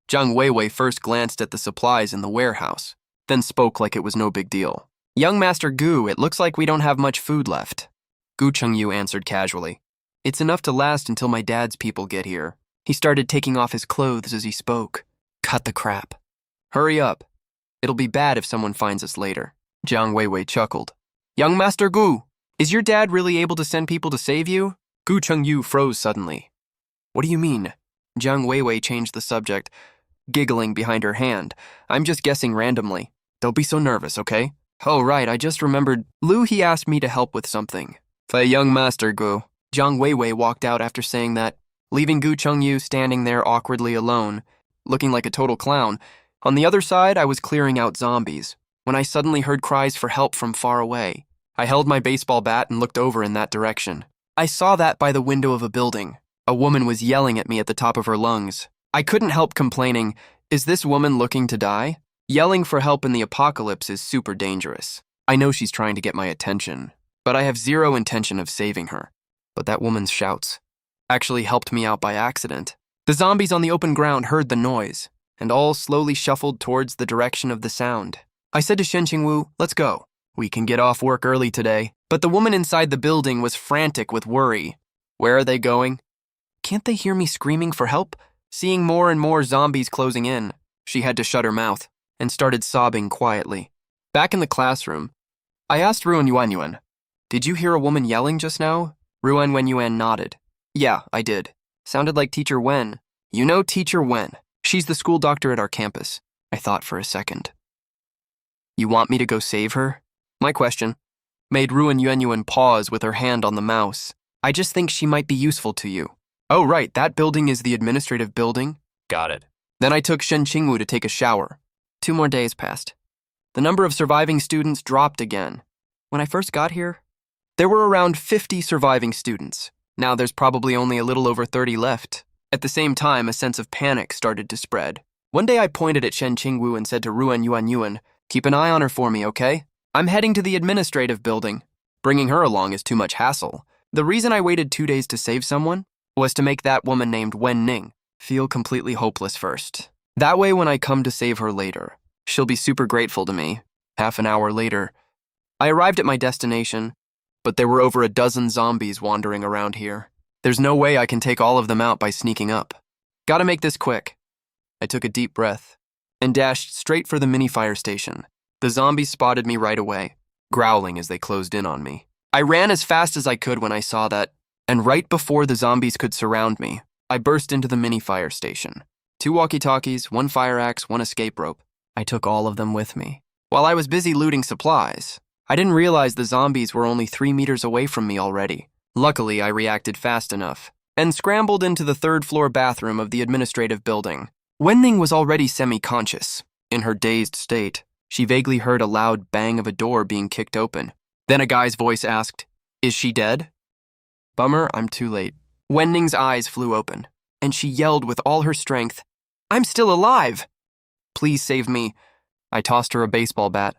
Jiang Weiwei first glanced at the supplies in the warehouse, then spoke like it was no big deal. Young Master Gu, it looks like we don't have much food left. Gu Chengyu answered casually. It's enough to last until my dad's people get here. He started taking off his clothes as he spoke. Cut the crap. Hurry up. It'll be bad if someone finds us later. Jiang Weiwei chuckled. Young Master Gu, is your dad really able to send people to save you? Gu Chengyu froze suddenly. What do you mean? Jiang Weiwei changed the subject, giggling behind her hand. I'm just guessing randomly. Don't be so nervous, okay? Oh, right, I just remembered. He asked me to help with something. Young Master Gu. Jiang Weiwei walked out after saying that, leaving Gu Chengyu standing there awkwardly alone, looking like a total clown. On the other side, I was clearing out zombies, when I suddenly heard cries for help from far away. I held my baseball bat and looked over in that direction. I saw that by the window of a building. A woman was yelling at me at the top of her lungs. I couldn't help complaining, is this woman looking to die? Yelling for help in the apocalypse is super dangerous. I know she's trying to get my attention, but I have zero intention of saving her. But that woman's shouts actually helped me out by accident. The zombies on the open ground heard the noise, and all slowly shuffled towards the direction of the sound. I said to Shen Qingwu, let's go. We can get off work early today. But the woman inside the building was frantic with worry. Where are they going? Can't they hear me screaming for help? Seeing more and more zombies closing in, she had to shut her mouth and started sobbing quietly. Back in the classroom, I asked Ruan Yuanyuan, did you hear a woman yelling just now? Ruan Wenyuan nodded. Yeah, I did. Sounded like Teacher Wen. You know Teacher Wen. She's the school doctor at our campus. I thought for a second. You want me to go save her? My question made Ruan Yuanyuan pause with her hand on the mouse. I just think she might be useful to you. Oh, right, that building is the administrative building? Got it. Then I took Shen Qingwu to take a shower. 2 more days passed. The number of surviving students dropped again. When I first got here, there were around 50 surviving students. Now there's probably only a little over 30 left. At the same time, a sense of panic started to spread. One day I pointed at Shen Qingwu and said to Ruan Yuanyuan, keep an eye on her for me, okay? I'm heading to the administrative building. Bringing her along is too much hassle. The reason I waited 2 days to save someone was to make that woman named Wen Ning feel completely hopeless first. That way when I come to save her later, she'll be super grateful to me. Half an hour later, I arrived at my destination, but there were over a dozen zombies wandering around here. There's no way I can take all of them out by sneaking up. Gotta make this quick. I took a deep breath and dashed straight for the mini fire station. The zombies spotted me right away, growling as they closed in on me. I ran as fast as I could when I saw that, and right before the zombies could surround me, I burst into the mini fire station. 2 walkie-talkies, 1 fire axe, 1 escape rope. I took all of them with me. While I was busy looting supplies, I didn't realize the zombies were only 3 meters away from me already. Luckily, I reacted fast enough and scrambled into the 3rd-floor bathroom of the administrative building. Wenning was already semi-conscious. In her dazed state, she vaguely heard a loud bang of a door being kicked open. Then a guy's voice asked, is she dead? Bummer, I'm too late. Wenning's eyes flew open, and she yelled with all her strength, I'm still alive! Please save me. I tossed her a baseball bat.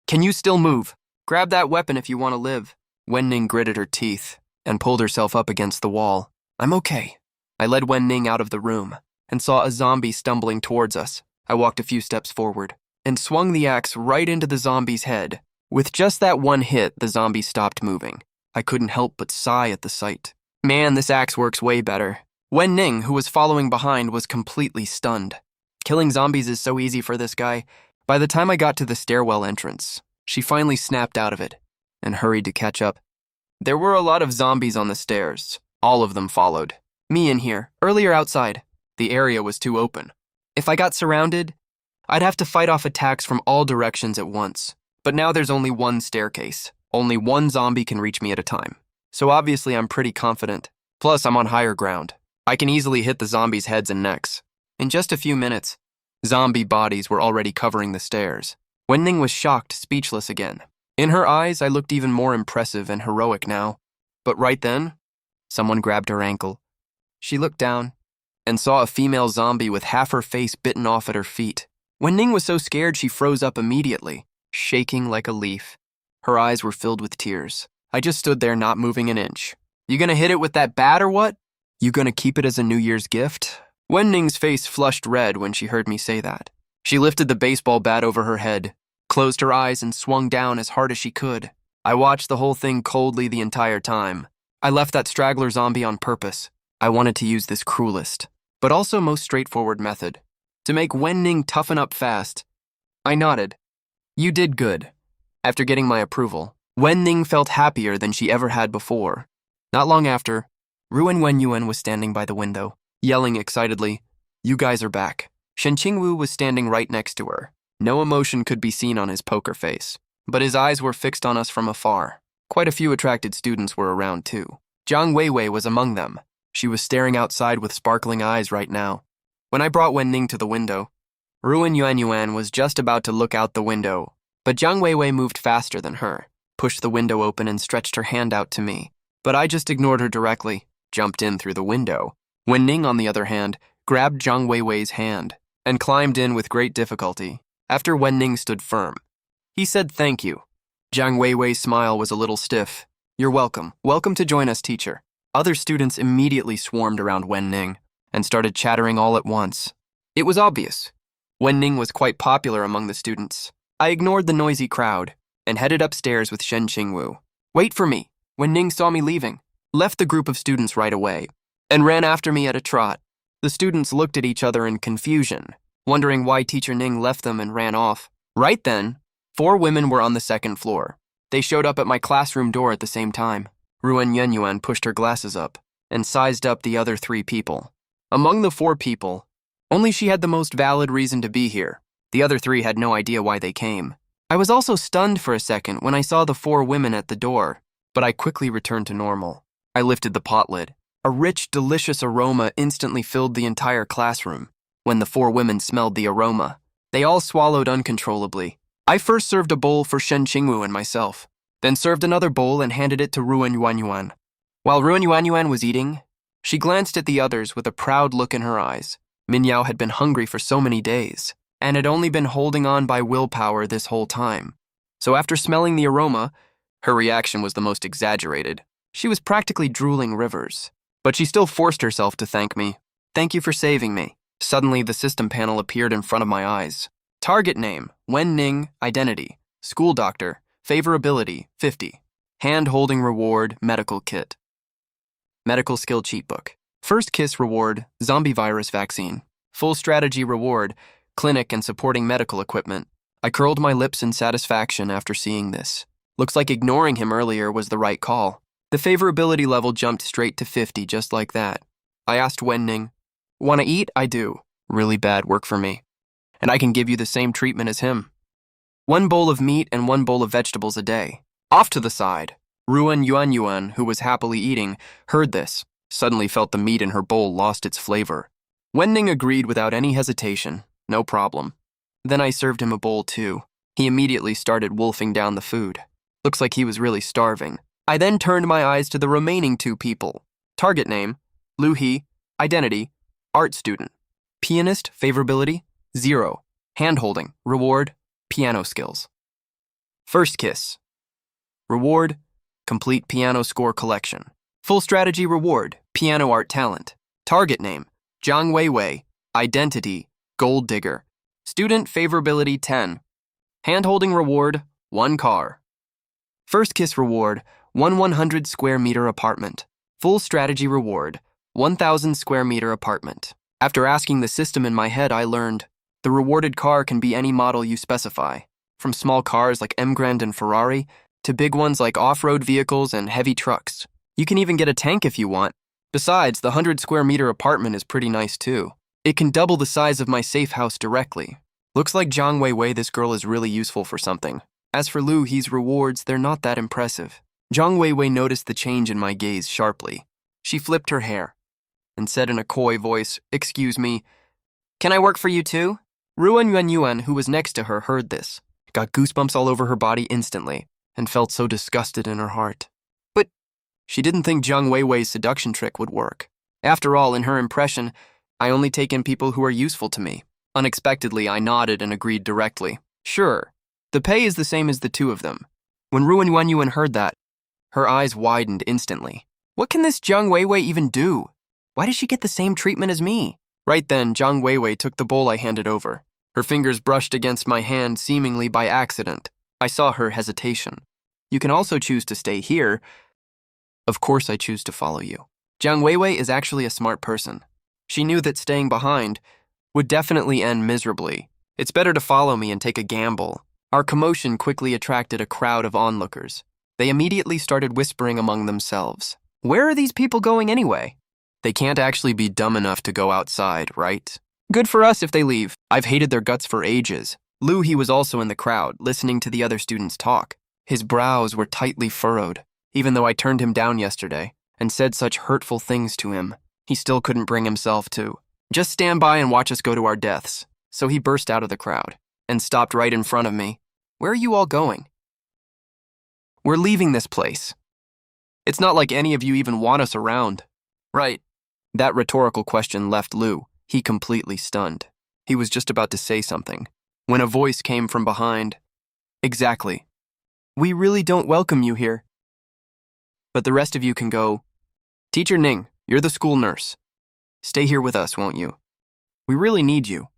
Can you still move? Grab that weapon if you want to live. Wenning gritted her teeth. and pulled herself up against the wall. I'm okay. I led Wen-Ning out of the room and saw a zombie stumbling towards us. I walked a few steps forward and swung the axe right into the zombie's head. With just that one hit, the zombie stopped moving. I couldn't help but sigh at the sight. Man, this axe works way better. Wen-Ning, who was following behind, was completely stunned. Killing zombies is so easy for this guy. By the time I got to the stairwell entrance, she finally snapped out of it and hurried to catch up. There were a lot of zombies on the stairs. All of them followed. Me in here, earlier outside. The area was too open. If I got surrounded, I'd have to fight off attacks from all directions at once. But now there's only one staircase. Only one zombie can reach me at a time. So obviously I'm pretty confident. Plus, I'm on higher ground. I can easily hit the zombies' heads and necks. In just a few minutes, zombie bodies were already covering the stairs. Wen-Ning was shocked, speechless again. In her eyes, I looked even more impressive and heroic now. But right then, someone grabbed her ankle. She looked down and saw a female zombie with half her face bitten off at her feet. Wen-Ning was so scared she froze up immediately, shaking like a leaf. Her eyes were filled with tears. I just stood there not moving an inch. You gonna hit it with that bat or what? You gonna keep it as a New Year's gift? Wen-Ning's face flushed red when she heard me say that. She lifted the baseball bat over her head, closed her eyes, and swung down as hard as she could. I watched the whole thing coldly the entire time. I left that straggler zombie on purpose. I wanted to use this cruelest, but also most straightforward method, to make Wen-Ning toughen up fast. I nodded. You did good. After getting my approval, Wen-Ning felt happier than she ever had before. Not long after, Ruan Wen-Yuan was standing by the window, yelling excitedly, "You guys are back." Shen Qingwu was standing right next to her. No emotion could be seen on his poker face, but his eyes were fixed on us from afar. Quite a few attracted students were around too. Jiang Weiwei was among them. She was staring outside with sparkling eyes right now. When I brought Wen-Ning to the window, Ruan Yuan was just about to look out the window, but Jiang Weiwei moved faster than her, pushed the window open and stretched her hand out to me. But I just ignored her directly, jumped in through the window. Wen-Ning, on the other hand, grabbed Jiang Weiwei's hand and climbed in with great difficulty. After Wen-Ning stood firm, he said thank you. Jiang Weiwei's smile was a little stiff. You're welcome. Welcome to join us, teacher. Other students immediately swarmed around Wen-Ning and started chattering all at once. It was obvious. Wen-Ning was quite popular among the students. I ignored the noisy crowd and headed upstairs with Shen Qingwu. Wait for me. Wen-Ning saw me leaving, left the group of students right away, and ran after me at a trot. The students looked at each other in confusion, wondering why Teacher Ning left them and ran off. Right then, 4 women were on the second floor. They showed up at my classroom door at the same time. Ruan Yuan pushed her glasses up and sized up the other 3 people. Among the 4 people, only she had the most valid reason to be here. The other 3 had no idea why they came. I was also stunned for a second when I saw the 4 women at the door, but I quickly returned to normal. I lifted the pot lid. A rich, delicious aroma instantly filled the entire classroom. When the 4 women smelled the aroma, they all swallowed uncontrollably. I first served a bowl for Shen Qingwu and myself, then served another bowl and handed it to Ruan Yuan. While Ruan Yuan was eating, she glanced at the others with a proud look in her eyes. Minyao had been hungry for so many days, and had only been holding on by willpower this whole time. So after smelling the aroma, her reaction was the most exaggerated. She was practically drooling rivers. But she still forced herself to thank me. Thank you for saving me. Suddenly, the system panel appeared in front of my eyes. Target name, Wen-Ning, identity, school doctor, favorability, 50. Hand-holding reward, medical kit. Medical skill cheat book. First kiss reward, zombie virus vaccine. Full strategy reward, clinic and supporting medical equipment. I curled my lips in satisfaction after seeing this. Looks like ignoring him earlier was the right call. The favorability level jumped straight to 50 just like that. I asked Wen-Ning, "Wanna eat?" "I do." "Really bad work for me. And I can give you the same treatment as him. 1 bowl of meat and 1 bowl of vegetables a day." Off to the side, Ruan Yuan, who was happily eating, heard this, suddenly felt the meat in her bowl lost its flavor. Wen-Ning agreed without any hesitation. No problem. Then I served him a bowl too. He immediately started wolfing down the food. Looks like he was really starving. I then turned my eyes to the remaining 2 people. Target name, Lu He, identity, art student. Pianist, favorability, 0. Hand-holding, reward, piano skills. First kiss. Reward, complete piano score collection. Full strategy reward, piano art talent. Target name, Zhang Weiwei. Identity, gold digger. Student favorability 10. Hand-holding reward, 1 car. First kiss reward, 100 square meter apartment. Full strategy reward, 1,000 square meter apartment. After asking the system in my head, I learned the rewarded car can be any model you specify, from small cars like Emgrand and Ferrari to big ones like off-road vehicles and heavy trucks. You can even get a tank if you want. Besides, the 100 square meter apartment is pretty nice too. It can double the size of my safe house directly. Looks like Zhang Weiwei, this girl is really useful for something. As for Lu, his rewards, they're not that impressive. Zhang Weiwei noticed the change in my gaze sharply. She flipped her hair and said in a coy voice, "Excuse me, can I work for you too?" Ruan Yuanyuan, who was next to her, heard this, got goosebumps all over her body instantly, and felt so disgusted in her heart. But she didn't think Zhang Weiwei's seduction trick would work. After all, in her impression, I only take in people who are useful to me. Unexpectedly, I nodded and agreed directly. Sure, the pay is the same as the two of them. When Ruan Yuanyuan heard that, her eyes widened instantly. What can this Zhang Weiwei even do? Why does she get the same treatment as me? Right then, Zhang Weiwei took the bowl I handed over. Her fingers brushed against my hand seemingly by accident. I saw her hesitation. You can also choose to stay here. Of course I choose to follow you. Zhang Weiwei is actually a smart person. She knew that staying behind would definitely end miserably. It's better to follow me and take a gamble. Our commotion quickly attracted a crowd of onlookers. They immediately started whispering among themselves. Where are these people going anyway? They can't actually be dumb enough to go outside, right? Good for us if they leave. I've hated their guts for ages. Lu, he was also in the crowd, listening to the other students talk. His brows were tightly furrowed. Even though I turned him down yesterday and said such hurtful things to him, he still couldn't bring himself to just stand by and watch us go to our deaths. So he burst out of the crowd and stopped right in front of me. Where are you all going? We're leaving this place. It's not like any of you even want us around. Right. That rhetorical question left Lu. He completely stunned. He was just about to say something when a voice came from behind. Exactly. We really don't welcome you here. But the rest of you can go. Teacher Ning, you're the school nurse. Stay here with us, won't you? We really need you.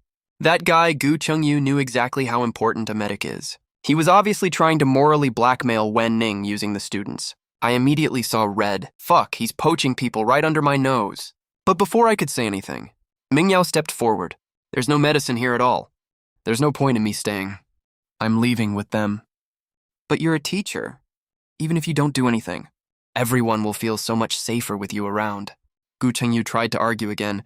That guy, Gu Chengyu, knew exactly how important a medic is. He was obviously trying to morally blackmail Wen Ning using the students. I immediately saw red. Fuck, he's poaching people right under my nose. But before I could say anything, Ming Yao stepped forward. There's no medicine here at all. There's no point in me staying. I'm leaving with them. But you're a teacher. Even if you don't do anything, everyone will feel so much safer with you around. Gu Chengyu tried to argue again,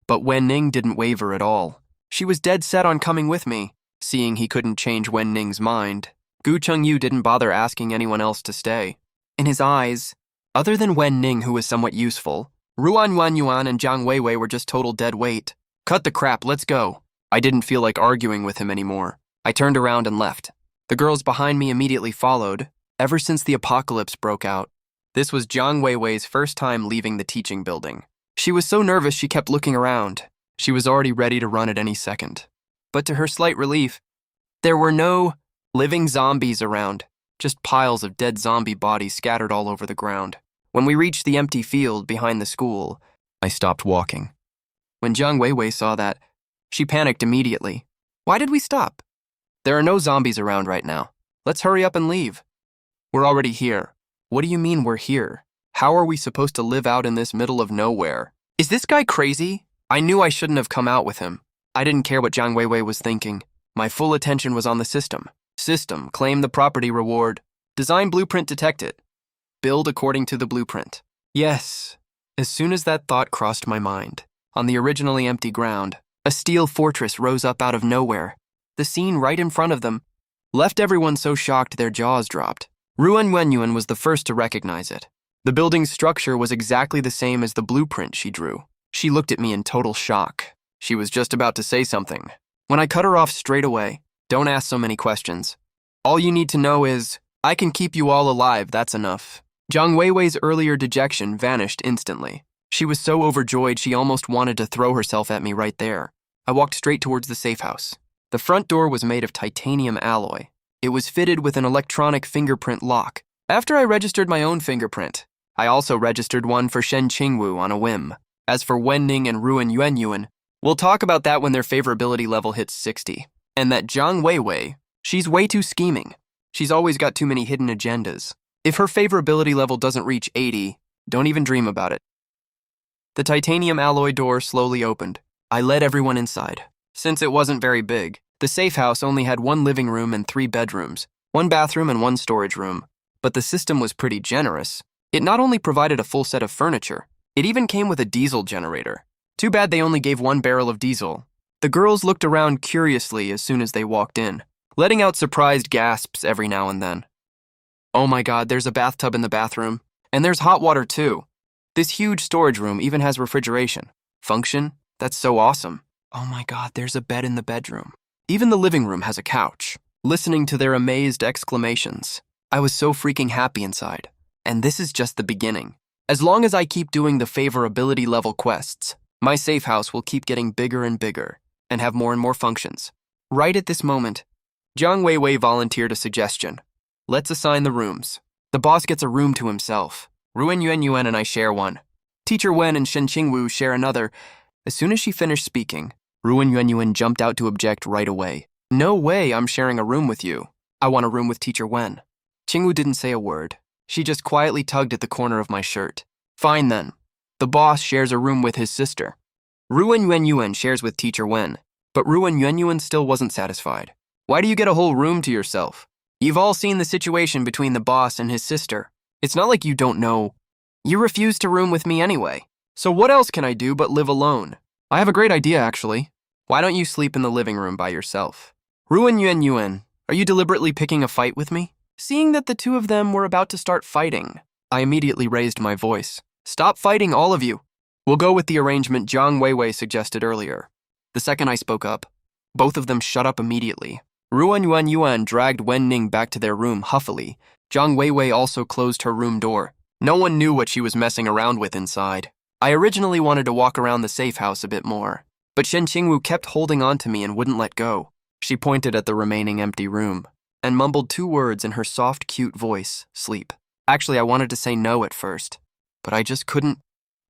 but Wen Ning didn't waver at all. She was dead set on coming with me. Seeing he couldn't change Wen Ning's mind, Gu Chengyu didn't bother asking anyone else to stay. In his eyes, other than Wen Ning, who was somewhat useful, Ruan Yuanyuan and Zhang Weiwei were just total dead weight. Cut the crap, let's go. I didn't feel like arguing with him anymore. I turned around and left. The girls behind me immediately followed. Ever since the apocalypse broke out, this was Zhang Weiwei's first time leaving the teaching building. She was so nervous she kept looking around. She was already ready to run at any second. But to her slight relief, there were no living zombies around, just piles of dead zombie bodies scattered all over the ground. When we reached the empty field behind the school, I stopped walking. When Zhang Weiwei saw that, she panicked immediately. Why did we stop? There are no zombies around right now. Let's hurry up and leave. We're already here. What do you mean we're here? How are we supposed to live out in this middle of nowhere? Is this guy crazy? I knew I shouldn't have come out with him. I didn't care what Zhang Weiwei was thinking. My full attention was on the system. System, claim the property reward. Design blueprint detected. Build according to the blueprint. Yes. As soon as that thought crossed my mind, on the originally empty ground, a steel fortress rose up out of nowhere. The scene right in front of them left everyone so shocked their jaws dropped. Ruan Wenyuan was the first to recognize it. The building's structure was exactly the same as the blueprint she drew. She looked at me in total shock. She was just about to say something when I cut her off straight away. Don't ask so many questions. All you need to know is, I can keep you all alive, that's enough. Zhang Weiwei's earlier dejection vanished instantly. She was so overjoyed she almost wanted to throw herself at me right there. I walked straight towards the safe house. The front door was made of titanium alloy. It was fitted with an electronic fingerprint lock. After I registered my own fingerprint, I also registered one for Shen Qingwu on a whim. As for Wenning and Ruan Yuanyuan, we'll talk about that when their favorability level hits 60. And that Zhang Weiwei, she's way too scheming. She's always got too many hidden agendas. If her favorability level doesn't reach 80, don't even dream about it. The titanium alloy door slowly opened. I led everyone inside. Since it wasn't very big, the safe house only had 1 living room and 3 bedrooms, 1 bathroom and 1 storage room. But the system was pretty generous. It not only provided a full set of furniture, it even came with a diesel generator. Too bad they only gave 1 barrel of diesel. The girls looked around curiously as soon as they walked in, letting out surprised gasps every now and then. Oh my god, there's a bathtub in the bathroom. And there's hot water too. This huge storage room even has refrigeration. Function? That's so awesome. Oh my god, there's a bed in the bedroom. Even the living room has a couch. Listening to their amazed exclamations, I was so freaking happy inside. And this is just the beginning. As long as I keep doing the favorability level quests, my safe house will keep getting bigger and bigger and have more and more functions. Right at this moment, Zhang Weiwei volunteered a suggestion. Let's assign the rooms. The boss gets a room to himself. Ruan Yuanyuan and I share one. Teacher Wen and Shen Qingwu share another. As soon as she finished speaking, Ruan Yuanyuan jumped out to object right away. No way I'm sharing a room with you. I want a room with Teacher Wen. Qingwu didn't say a word. She just quietly tugged at the corner of my shirt. Fine then. The boss shares a room with his sister. Ruan Yuanyuan shares with Teacher Wen, but Ruan Yuanyuan still wasn't satisfied. Why do you get a whole room to yourself? You've all seen the situation between the boss and his sister. It's not like you don't know. You refused to room with me anyway. So what else can I do but live alone? I have a great idea, actually. Why don't you sleep in the living room by yourself? Ruan Yuanyuan, are you deliberately picking a fight with me? Seeing that the two of them were about to start fighting, I immediately raised my voice. Stop fighting, all of you. We'll go with the arrangement Zhang Weiwei suggested earlier. The second I spoke up, both of them shut up immediately. Ruan Yuanyuan dragged Wenning back to their room huffily. Zhang Weiwei also closed her room door. No one knew what she was messing around with inside. I originally wanted to walk around the safe house a bit more, but Shen Qingwu kept holding on to me and wouldn't let go. She pointed at the remaining empty room and mumbled 2 words in her soft, cute voice, sleep. Actually, I wanted to say no at first, but I just couldn't.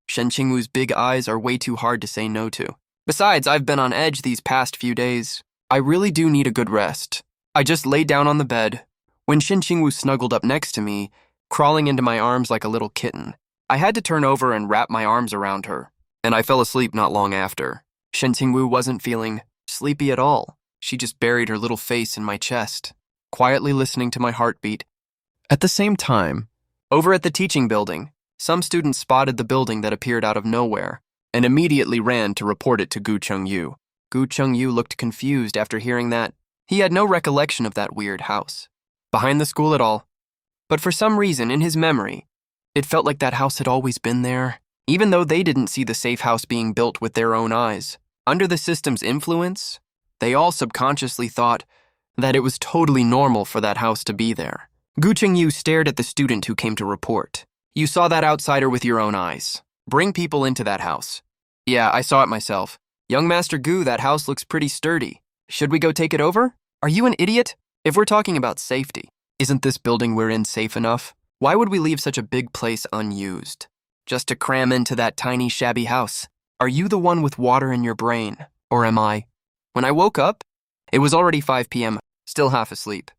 Shen Qingwu's big eyes are way too hard to say no to. Besides, I've been on edge these past few days. I really do need a good rest. I just laid down on the bed when Shen Qingwu snuggled up next to me, crawling into my arms like a little kitten. I had to turn over and wrap my arms around her, and I fell asleep not long after. Shen Qingwu wasn't feeling sleepy at all. She just buried her little face in my chest, quietly listening to my heartbeat. At the same time, over at the teaching building, some students spotted the building that appeared out of nowhere and immediately ran to report it to Gu Chengyu. Gu Chengyu looked confused after hearing that. He had no recollection of that weird house behind the school at all. But for some reason, in his memory, it felt like that house had always been there, even though they didn't see the safe house being built with their own eyes. Under the system's influence, they all subconsciously thought that it was totally normal for that house to be there. Gu Chengyu stared at the student who came to report. You saw that outsider with your own eyes. Bring people into that house. Yeah, I saw it myself. Young Master Gu, that house looks pretty sturdy. Should we go take it over? Are you an idiot? If we're talking about safety, isn't this building we're in safe enough? Why would we leave such a big place unused? Just to cram into that tiny, shabby house. Are you the one with water in your brain? Or am I? When I woke up, it was already 5 p.m., still half asleep.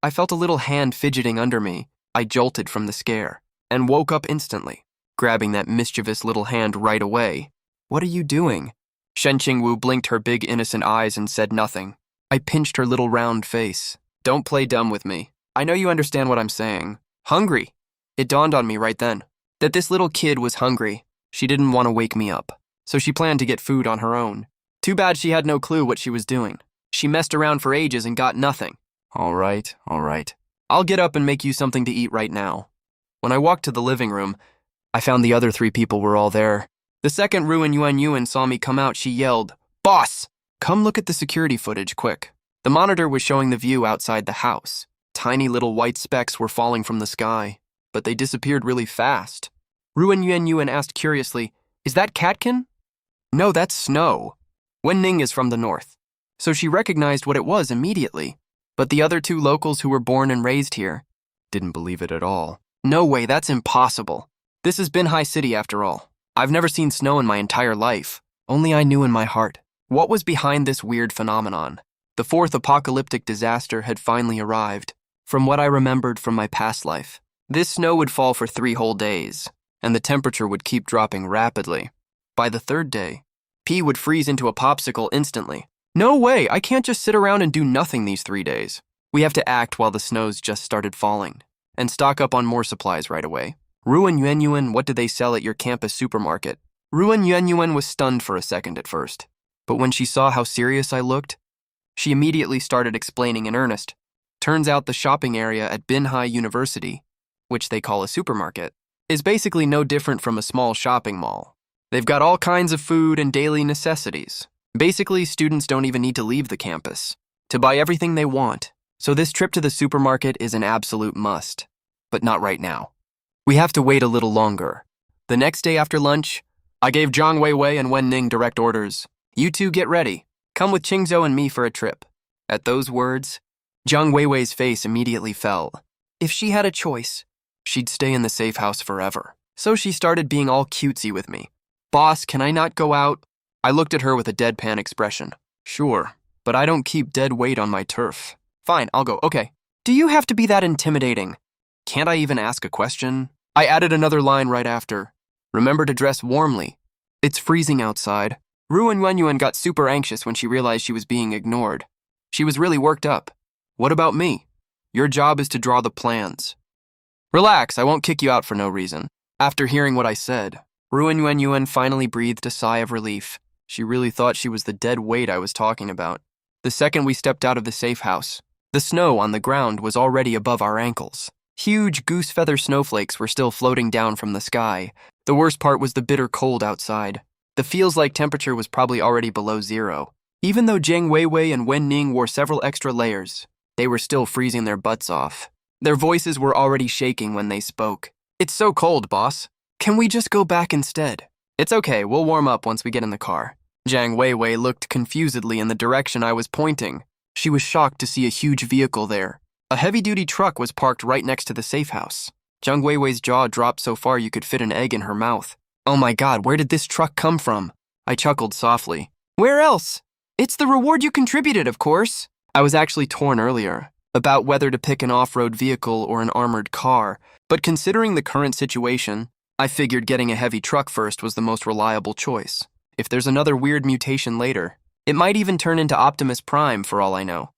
I felt a little hand fidgeting under me. I jolted from the scare and woke up instantly, grabbing that mischievous little hand right away. What are you doing? Shen Qingwu blinked her big innocent eyes and said nothing. I pinched her little round face. Don't play dumb with me. I know you understand what I'm saying. Hungry. It dawned on me right then that this little kid was hungry. She didn't want to wake me up, so she planned to get food on her own. Too bad she had no clue what she was doing. She messed around for ages and got nothing. All right. I'll get up and make you something to eat right now. When I walked to the living room, I found the other 3 people were all there. The second Ruan Yuanyuan saw me come out, she yelled, "Boss! Come look at the security footage, quick." The monitor was showing the view outside the house. Tiny little white specks were falling from the sky, but they disappeared really fast. Ruan Yuanyuan asked curiously, "Is that Catkin?" "No, that's snow. Wenning is from the north." So she recognized what it was immediately. But the other 2 locals who were born and raised here didn't believe it at all. "No way, that's impossible." This has been High City after all. I've never seen snow in my entire life. Only I knew in my heart. What was behind this weird phenomenon? The fourth apocalyptic disaster had finally arrived. From what I remembered from my past life, this snow would fall for 3 whole days, and the temperature would keep dropping rapidly. By the 3rd day, P would freeze into a popsicle instantly. No way, I can't just sit around and do nothing these 3 days. We have to act while the snows just started falling, and stock up on more supplies right away. Ruan Yuanyuan, what did they sell at your campus supermarket? Ruan Yuanyuan was stunned for a second at first, but when she saw how serious I looked, she immediately started explaining in earnest. Turns out the shopping area at Binhai University, which they call a supermarket, is basically no different from a small shopping mall. They've got all kinds of food and daily necessities. Basically, students don't even need to leave the campus to buy everything they want. So this trip to the supermarket is an absolute must, but not right now. We have to wait a little longer. The next day after lunch, I gave Zhang Weiwei and Wen Ning direct orders. You two get ready. Come with Qingzhou and me for a trip. At those words, Zhang Weiwei's face immediately fell. If she had a choice, she'd stay in the safe house forever. So she started being all cutesy with me. Boss, can I not go out? I looked at her with a deadpan expression. Sure, but I don't keep dead weight on my turf. Fine, I'll go. Okay. Do you have to be that intimidating? Can't I even ask a question? I added another line right after. Remember to dress warmly. It's freezing outside. Ruan Yuanyuan got super anxious when she realized she was being ignored. She was really worked up. What about me? Your job is to draw the plans. Relax, I won't kick you out for no reason. After hearing what I said, Ruan Yuanyuan finally breathed a sigh of relief. She really thought she was the dead weight I was talking about. The second we stepped out of the safe house, the snow on the ground was already above our ankles. Huge goose feather snowflakes were still floating down from the sky. The worst part was the bitter cold outside. The feels-like temperature was probably already below 0. Even though Zhang Weiwei and Wen Ning wore several extra layers, they were still freezing their butts off. Their voices were already shaking when they spoke. It's so cold, boss. Can we just go back instead? It's okay, we'll warm up once we get in the car. Zhang Weiwei looked confusedly in the direction I was pointing. She was shocked to see a huge vehicle there. A heavy-duty truck was parked right next to the safe house. Zhang Weiwei's jaw dropped so far you could fit an egg in her mouth. Oh my god, where did this truck come from? I chuckled softly. Where else? It's the reward you contributed, of course. I was actually torn earlier about whether to pick an off-road vehicle or an armored car, but considering the current situation, I figured getting a heavy truck first was the most reliable choice. If there's another weird mutation later, it might even turn into Optimus Prime for all I know.